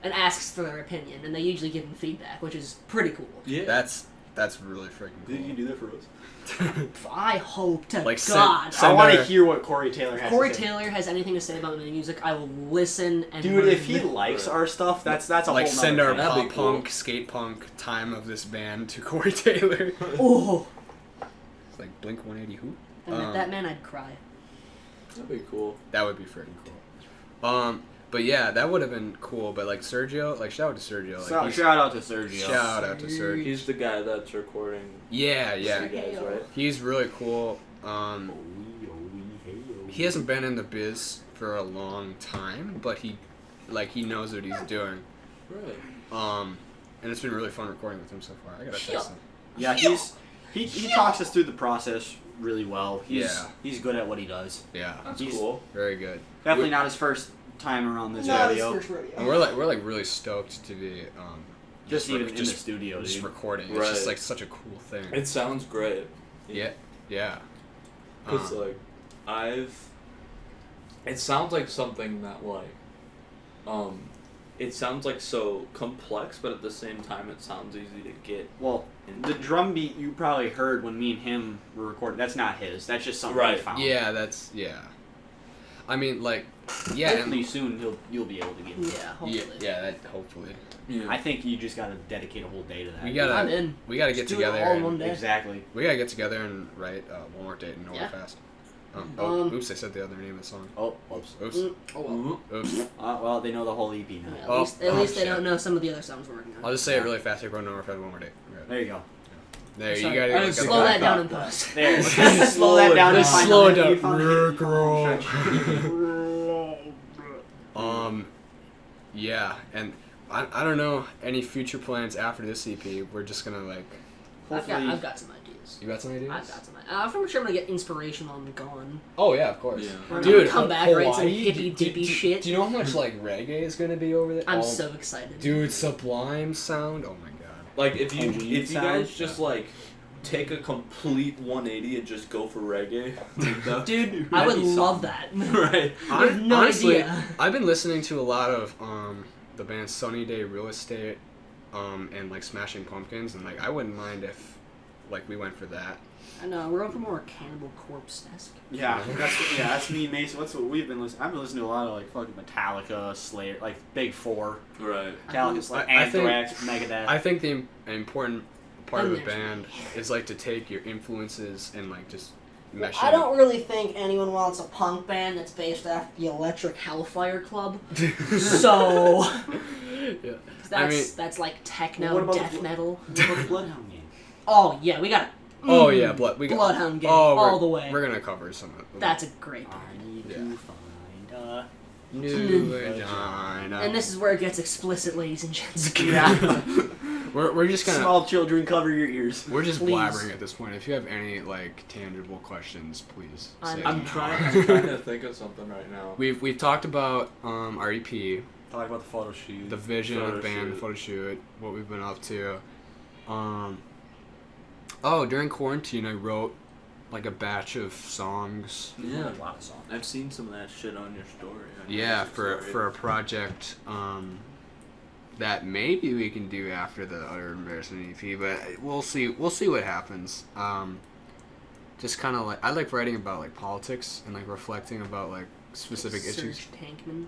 and asks for their opinion, and they usually give him feedback, which is pretty cool. Yeah. That's really freaking cool. Think you can do that for us? I hope to Like, God. I want to our- hear what Corey Taylor has If Corey to say. Taylor has anything to say about my music, I will listen and Dude, learn. if he likes our stuff, that's a Like, whole send nother our thing. That'd pop be cool. punk, skate punk time of this band to Corey Taylor. Oh, It's like Blink 180 who? and that man, I'd cry. That'd be cool. That would be freaking cool. But yeah, that would have been cool. But like Sergio, like shout out to Sergio. Like, So, he's- shout out to Sergio. shout out to Sergio. He's the guy that's recording. Yeah, You yeah. guys, right? He's really cool. He hasn't been in the biz for a long time, but he knows what he's doing. Right. And it's been really fun recording with him so far. I gotta Yeah. text him. Yeah, he talks us through the process really well. Yeah. He's good at what he does. Yeah, That's He's- cool. very good. Definitely not his first time around this No, radio. this first rodeo. And we're like really stoked to be Just even in the just studio, just dude. recording. It's Right. just like such a cool thing. It sounds great. Yeah. Cause it sounds like something that it sounds like so complex, but at the same time it sounds easy to get. Well, the drum beat you probably heard when me and him were recording, that's not his. That's just something Right. he found. Yeah. I mean, like, yeah, Hopefully soon you'll be able to get into it. Yeah, hopefully. that hopefully. Yeah. I think you just gotta dedicate a whole day to that. We I'm gotta in. get Just do it together. all in and- one day. Exactly. We gotta get together and write one more date and know Yeah. fast. Oops, I said the other name of the song. Oh, whoops. Oops. Oh well. Oops. Well, they know the whole EP now. At Oh, least, they shit. don't know some of the other songs we're working on. I'll just say it really fast. April North had one more day. Okay. There you go. There, Sorry. you gotta Slow that down in post. There. Slow that down. and find Slow it the- down. you found the- Yeah, and I don't know any future plans after this EP. We're just gonna like. I've Hopefully- got some ideas. You got some ideas? I've got some. I'm pretty sure I'm gonna get inspiration on the gone. Oh yeah, of course. Yeah. I'm Dude, gonna come back, write some Hawaii, hippy dippy shit. Do you know how much like reggae is gonna be over there? I'm Oh, so excited. Dude, Sublime sound. Oh my god. Like if you weed guys sound? just like take a complete 180 and just go for reggae. Dude, I would love that. Right. I have no Honestly, idea. I've been listening to a lot of the band Sunny Day Real Estate, and like Smashing Pumpkins, and like I wouldn't mind if like we went for that. I know, we're going for more Cannibal Corpse-esque. Yeah, that's me, and Mason. What's what we've been listening? I've been listening to a lot of like fucking Metallica, Slayer, like Big Four. Right. Metallica, Slayer, I think- Anthrax, Megadeth. I think the important part of And a there's- band is like to take your influences and like just mesh I them. don't really think anyone wants a punk band that's based off the Electric Hellfire Club. So Yeah. that's like techno, What about death the- metal. What about the Bloodhound game? Oh yeah, we got Oh yeah, we got Bloodhound Gang oh, all the way. We're gonna cover some of it. That's a great band. I need Yeah. to find a New vagina. And this is where it gets explicit, ladies and gents. yeah. We're just gonna Small children, cover your ears. we're just Please. blabbering at this point. If you have any like tangible questions, please say I'm them. trying to think of something right now. We've talked about our EP, Talk about the photo shoot. the vision of the band, the Photoshoot. photo shoot, what we've been up to. Oh, during quarantine, I wrote like a batch of songs. Yeah. A lot of songs. I've seen some of that shit on your story. on your Yeah, Insta for story. for a project that maybe we can do after the Udder Embarrassment EP, but we'll see. We'll see what happens. Just kind of like I like writing about like politics and like reflecting about like specific issues. Serge Tankman.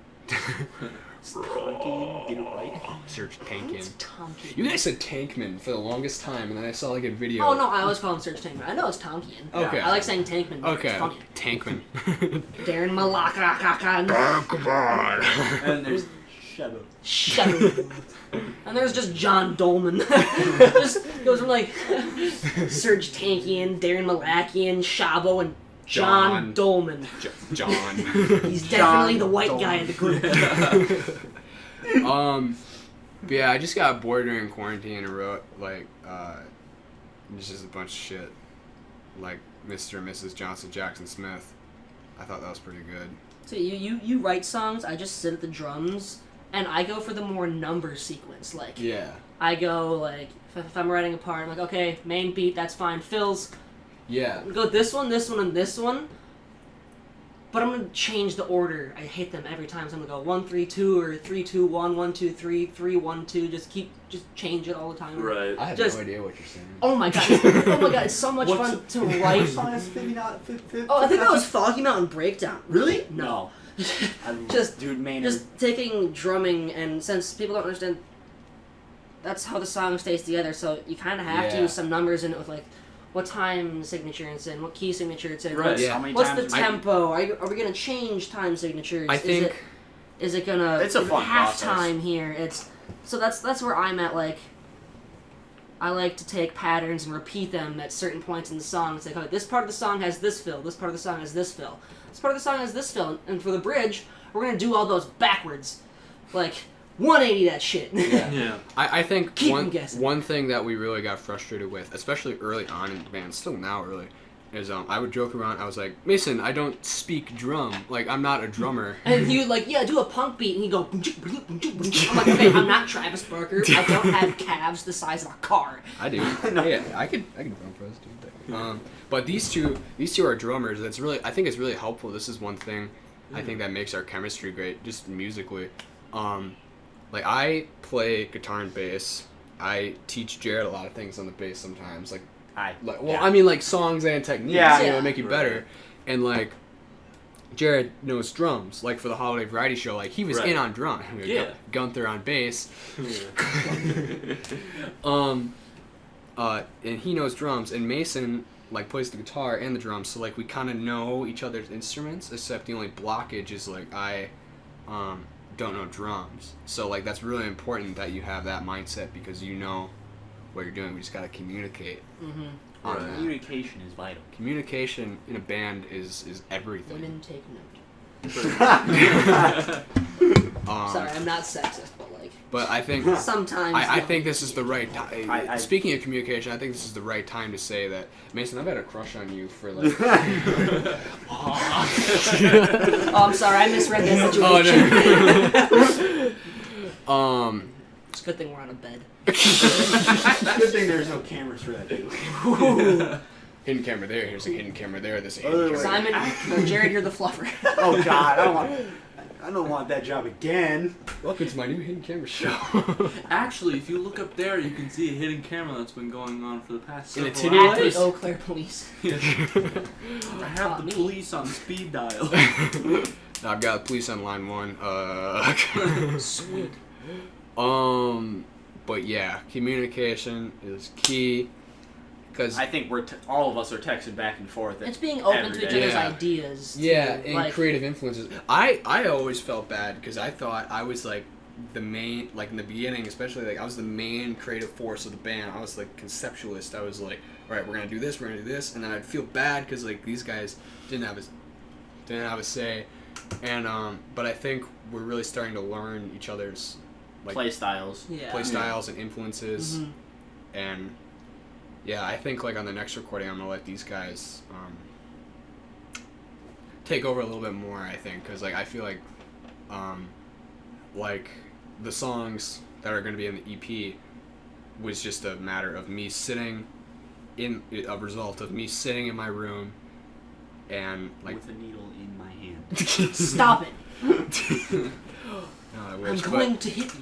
Tonky, get it right. Serge Tankin. It's Tonkian. You guys said Tankman for the longest time, and then I saw like a video. Oh no, I always call him Serge Tankman. I know it's Tonkian. Okay. I like saying Tankman. But Okay. It's funny. Tankman. Darren Malaka. And there's Shadow. Shut up. And there's just John Dolman. Just goes from like Serge Tankian, Darren Malakian, Shabo, and John John. Dolman. John. He's definitely John the white Dolman. guy in the group. But yeah, I just got bored during quarantine and wrote like just a bunch of shit, like Mr. and Mrs. Johnson Jackson Smith. I thought that was pretty good. So you write songs, I just sit at the drums, and I go for the more number sequence. Like, Yeah. I go, like, if I'm writing a part, I'm like, okay, main beat, that's fine. Fills, Yeah. go this one, and this one. But I'm going to change the order. I hit them every time, so I'm going to go 1, 3, 2, or 3, 2, 1, 1, 2, 3, 3, 1, 2. Just change it all the time. Right. I have Just- no idea what you're saying. Oh my god. Oh my god, it's so much What's fun to write. Oh, I think that was Foggy Mountain Breakdown. Really? No. Just dude, Maynard. Just taking drumming, and since people don't understand, that's how the song stays together, so you kind of have to Yeah. use some numbers in it with, like, what time signature it's in, what key signature it's in, Right. what's, Yeah. How many what's the times? tempo, are we going to change time signatures? I think Is it gonna... It's a fun halftime here, so that's where I'm at, like, I like to take patterns and repeat them at certain points in the song. It's like, oh, this part of the song has this fill, this part of the song has this fill, this part of the song has this fill, and for the bridge, we're gonna do all those backwards. Like, 180 that shit. Yeah. I think Keep 'em guessing. one thing that we really got frustrated with, especially early on in the band, still now really, is I would joke around. I was like, Mason, I don't speak drum. Like, I'm not a drummer. And he would like, yeah, do a punk beat, and he'd go, boom, chook, boom, boom, chook, boom, chook. I'm like, okay, I'm not Travis Barker. I don't have calves the size of a car. I do. Yeah, I can drum for us, dude. But these two are drummers. That's really, I think it's really helpful. This is one thing I think that makes our chemistry great, just musically. Like, I play guitar and bass. I teach Jared a lot of things on the bass sometimes. Like, Yeah. I mean, like songs and techniques, Yeah. you know, Yeah. make you better. And like, Jared knows drums. Like for the holiday variety show, like he was Right. in on drum. Yeah. Gunther on bass. and he knows drums, and Mason like plays the guitar and the drums, so like we kind of know each other's instruments, except the only blockage is like I don't know drums. So like that's really important that you have that mindset because you know what you're doing. We just gotta communicate. On that. Communication is vital. Communication in a band is everything. Women take note. Um, Sorry, I'm not sexist, but like. But I think Sometimes. I think this is the right time. I- Speaking of communication, I think this is the right time to say that Mason, I've had a crush on you for like. Oh, I'm sorry, I misread that situation. Oh no. It's a good thing we're on a bed. Good thing there's no cameras for that dude. Hidden camera there. Here's a hidden camera there. There's a hidden camera. Simon, no, Jared, you're the fluffer. Oh God, I don't want that job again. Welcome to my new hidden camera show. Actually, if you look up there, you can see a hidden camera that's been going on for the past In a several titty At the lights? Eau Claire police. I have the police on speed dial. I've got police on line 1. Sweet. But yeah, communication is key. Cause I think all of us are texting back and forth. It's being open every to each day. other's Yeah. ideas. yeah, too. and like, creative influences. I always felt bad because I thought I was like the main, like in the beginning, especially like I was the main creative force of the band. I was like conceptualist. I was like, all right, we're gonna do this, and then I'd feel bad because like these guys didn't have a say, and but I think we're really starting to learn each other's like Play styles. Yeah. play styles and influences, Mhm. and yeah, I think like on the next recording I'm gonna let these guys take over a little bit more. I think because like I feel like the songs that are gonna be in the EP was just a matter of me sitting in a result of me sitting in my room and like With a needle in my hand. Stop it. No, I I'm wish, going to hit you.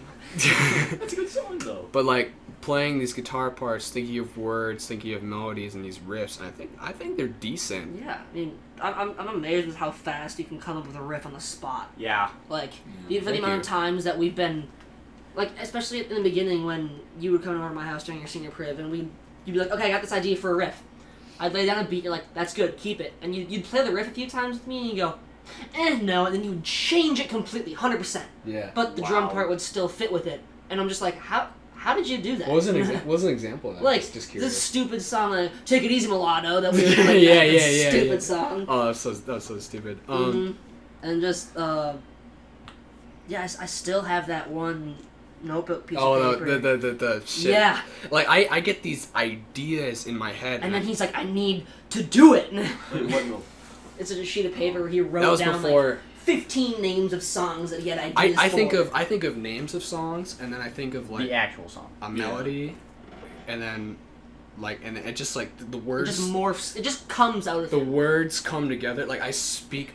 That's a good song though. but like playing these guitar parts, thinking of words, thinking of melodies and these riffs, and I think they're decent. Yeah, I mean, I'm amazed with how fast you can come up with a riff on the spot. Yeah. Like, even for the Thank amount you. of times that we've been, like, especially in the beginning when you would come over to my house during your senior crib, and you'd be like, okay, I got this idea for a riff. I'd lay down a beat, you're like, that's good, keep it. And you'd play the riff a few times with me, and you go, no, and then you would change it completely, 100%. Yeah. But the drum Wow. part would still fit with it. And I'm just like, how did you do that? What was an example of that? Like, just this curious. stupid song, like, Take It Easy Mulatto, that we were like, Yeah, that yeah, stupid yeah. song. Oh, that was so stupid. And just, yeah, I still have that one notebook piece Oh of no, paper. the shit. Yeah. Like I get these ideas in my head. And then he's like, I need to do it. What no? It's a sheet of paper where he wrote that was down before. like 15 names of songs that he had ideas I for. think of names of songs, and then I think of like The actual song. a melody, and then like and it just like the It words. just morphs. It just comes out of The it. words come together. Like I speak,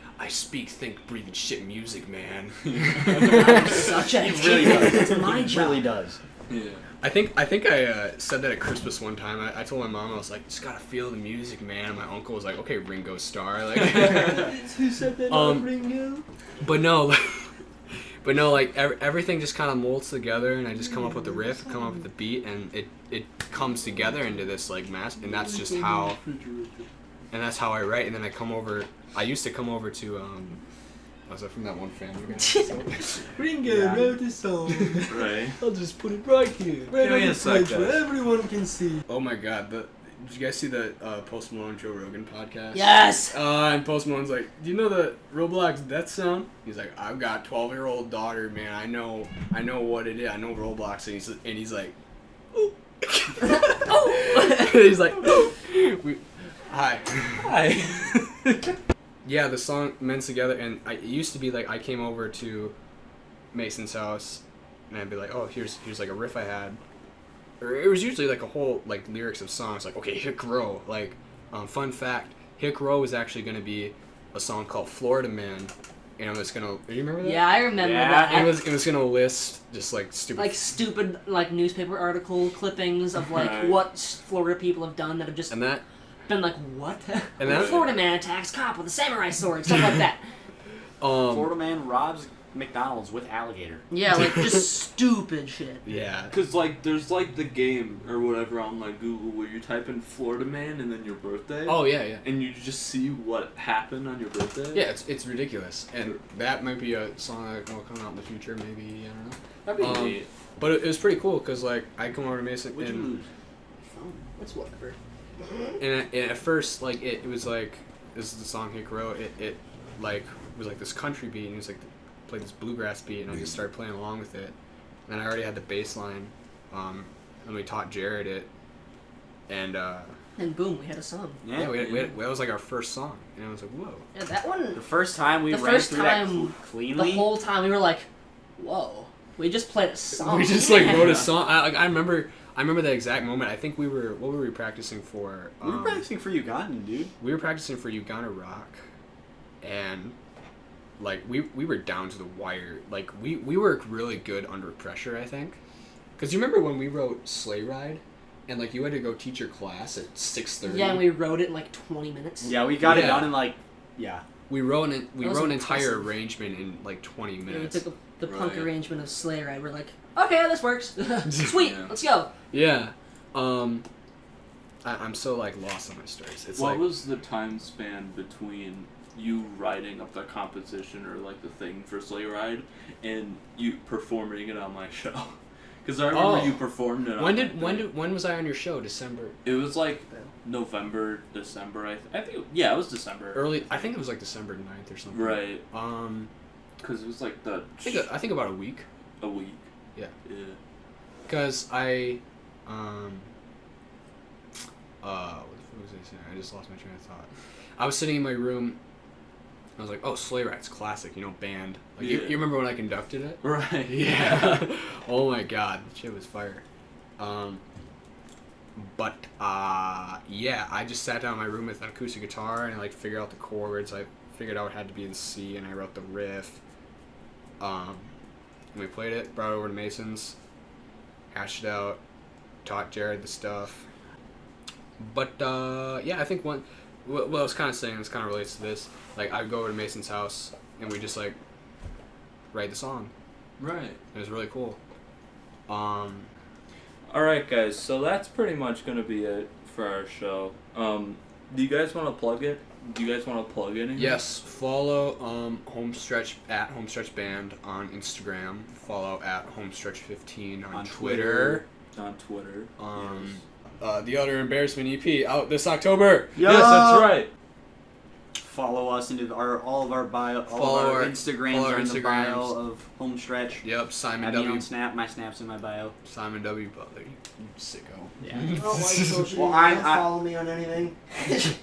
think, breathing shit music, man. I'm such a He really does. That's my He job. really does. Yeah. I think I said that at Christmas one time. I told my mom, I was like, just gotta feel the music, man. And my uncle was like, okay, Ringo Starr. Like, Who said that? Ringo? but no, like everything just kind of molds together, and I just come up with the riff, come up with the beat, and it comes together into this like mass, and that's just how, and that's how I write. And then I used to come over to was that from that one Family Guy episode? Ringo wrote a song. Right. I'll just put it right here. Right Give me on a the sec, page where guys. everyone can see. Oh my God! Did you guys see the Post Malone Joe Rogan podcast? Yes. And Post Malone's like, do you know the Roblox death sound? He's like, I've got 12-year-old daughter, man. I know what it is. I know Roblox, and he's like, ooh. He's like, ooh. Hi. Yeah, the song Men's Together, and it used to be like I came over to Mason's house, and I'd be like, oh, here's like a riff I had. Or it was usually like a whole like lyrics of songs, like, okay, Hick Row. Like, fun fact, Hick Row is actually going to be a song called Florida Man, and I'm just going to, do you remember that? Yeah, I remember Yeah. that. And it was going to list just like stupid. Like stupid like newspaper article clippings of like Right. what Florida people have done that have just and that, been like, what? And that- Florida man attacks cop with a samurai sword, stuff like that. Florida man robs McDonald's with alligator. Yeah, like just stupid shit. Yeah. Cause like there's like the game or whatever on like Google where you type in Florida Man and then your birthday. Oh yeah. And you just see what happened on your birthday. Yeah, it's ridiculous, and that might be a song that will come out in the future. Maybe I don't know. That'd be neat. But it was pretty cool because like I come over to Mason What'd you and lose? It's whatever. and at first like it was like this is the song Hick wrote. It like was like this country beat and it was like played this bluegrass beat and I just started playing along with it. And I already had the bass line, and we taught Jared it, and boom, we had a song. yeah, that was like our first song, and I was like, whoa. Yeah, that one. The first time we The ran first through that time, cleanly. The whole time we were like, whoa, we just played a song. We just like wrote a song. I remember the exact moment. I think what were we practicing for? we were practicing for Ugandan, dude. We were practicing for Ughana Rock, and like we were down to the wire. Like we worked really good under pressure, I think. Cause you remember when we wrote Sleigh Ride, and like you had to go teach your class at 6:30. Yeah, and we wrote it in like 20 minutes. Yeah, we got it done in like, yeah. We wrote an entire impressive. arrangement in like 20 Yeah, we minutes. took the punk Right. arrangement of Sleigh Ride. We're like, okay, this works. Sweet, Yeah. let's go. Yeah. I'm so like lost on my stories. It's What like was the time span between you writing up the composition or like the thing for Sleigh Ride and you performing it on my show? Because I remember you performed it. When was I on your show? December. It was like November, December. I think. Yeah, it was December. Early. I think it was like December 9th or something. Right. Because it was like I think about a week. a week. Yeah. Yeah. Because I what was I saying? I just lost my train of thought. I was sitting in my room. I was like, oh, Sleigh Ride's classic, band. Like, Yeah. you remember when I conducted it? Right. Yeah. Oh my god, that shit was fire. Yeah, I just sat down in my room with an acoustic guitar and I like figured out the chords. I figured out it had to be in C and I wrote the riff. And we played it, brought it over to Mason's, hashed it out, taught Jared the stuff. But yeah, I think what I was kind of saying, this kind of relates to this. Like, I'd go over to Mason's house and we just like write the song. Right. It was really cool. Alright, guys, so that's pretty much going to be it for our show. Do you guys want to plug it? Do you guys want to plug anything? Yes, follow Homestretch at Homestretch Band on Instagram. Follow at Homestretch15 on Twitter. On Twitter. The Udder Embarrassment EP out this October. Yo! Yes, that's right. Follow us into all of our bio. All Follow of our our- Instagrams follow are our in the Instagrams. bio of Homestretch. Yep, Simon Add me W. on Snap. My Snap's in my bio. Simon W. Butler. You sicko. Yeah. Well, I- follow me on anything.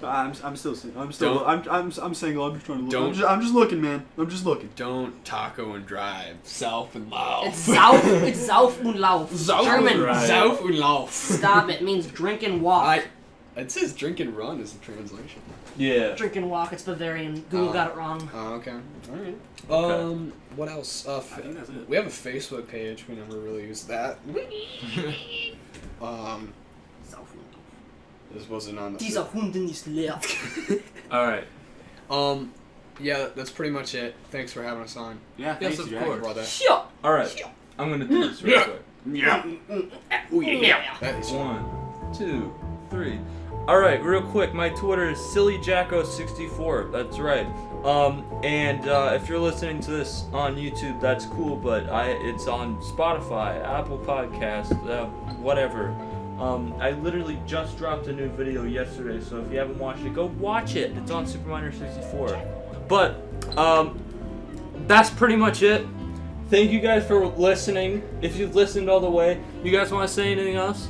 I'm still single. I'm single. I'm just trying to look. Don't- I'm just looking, man. I'm just looking. Don't taco and drive. South and Lauf. It's Sauf. It's Sauf und Lauf. Sauf German. und Right. Sauf und Lauf. Stop it. It means drink and walk. It says drink and run is the translation. Yeah. Drink and walk. It's Bavarian. Google got it wrong. Oh, okay. Alright. Okay. What else? I think that's it. We have a Facebook page. We never really used that. Sauf und Lauf. This wasn't on the. Dieser Hunden ist leer. Alright. Yeah, that's pretty much it. Thanks for having us on. Yeah. Yes, Thanks, of Jack. course, brother. Sure. Alright. I'm going to do this real quick. Yeah. Oh yeah. That is 1, 2, 3. Alright, real quick, my Twitter is SillyJacko64. That's right. And if you're listening to this on YouTube, that's cool, but it's on Spotify, Apple Podcasts, whatever. I literally just dropped a new video yesterday, so if you haven't watched it, go watch it. It's on Superminer64. But that's pretty much it. Thank you guys for listening. If you've listened all the way, you guys want to say anything else?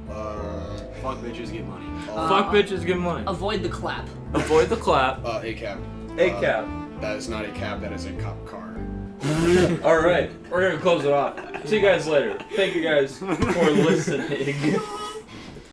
Fuck bitches, get money. Fuck bitches, give money. Avoid the clap. Avoid the clap. A cab. A cab. That is not a cab. That is a cop car. All right, we're gonna close it off. See you guys later. Thank you guys for listening.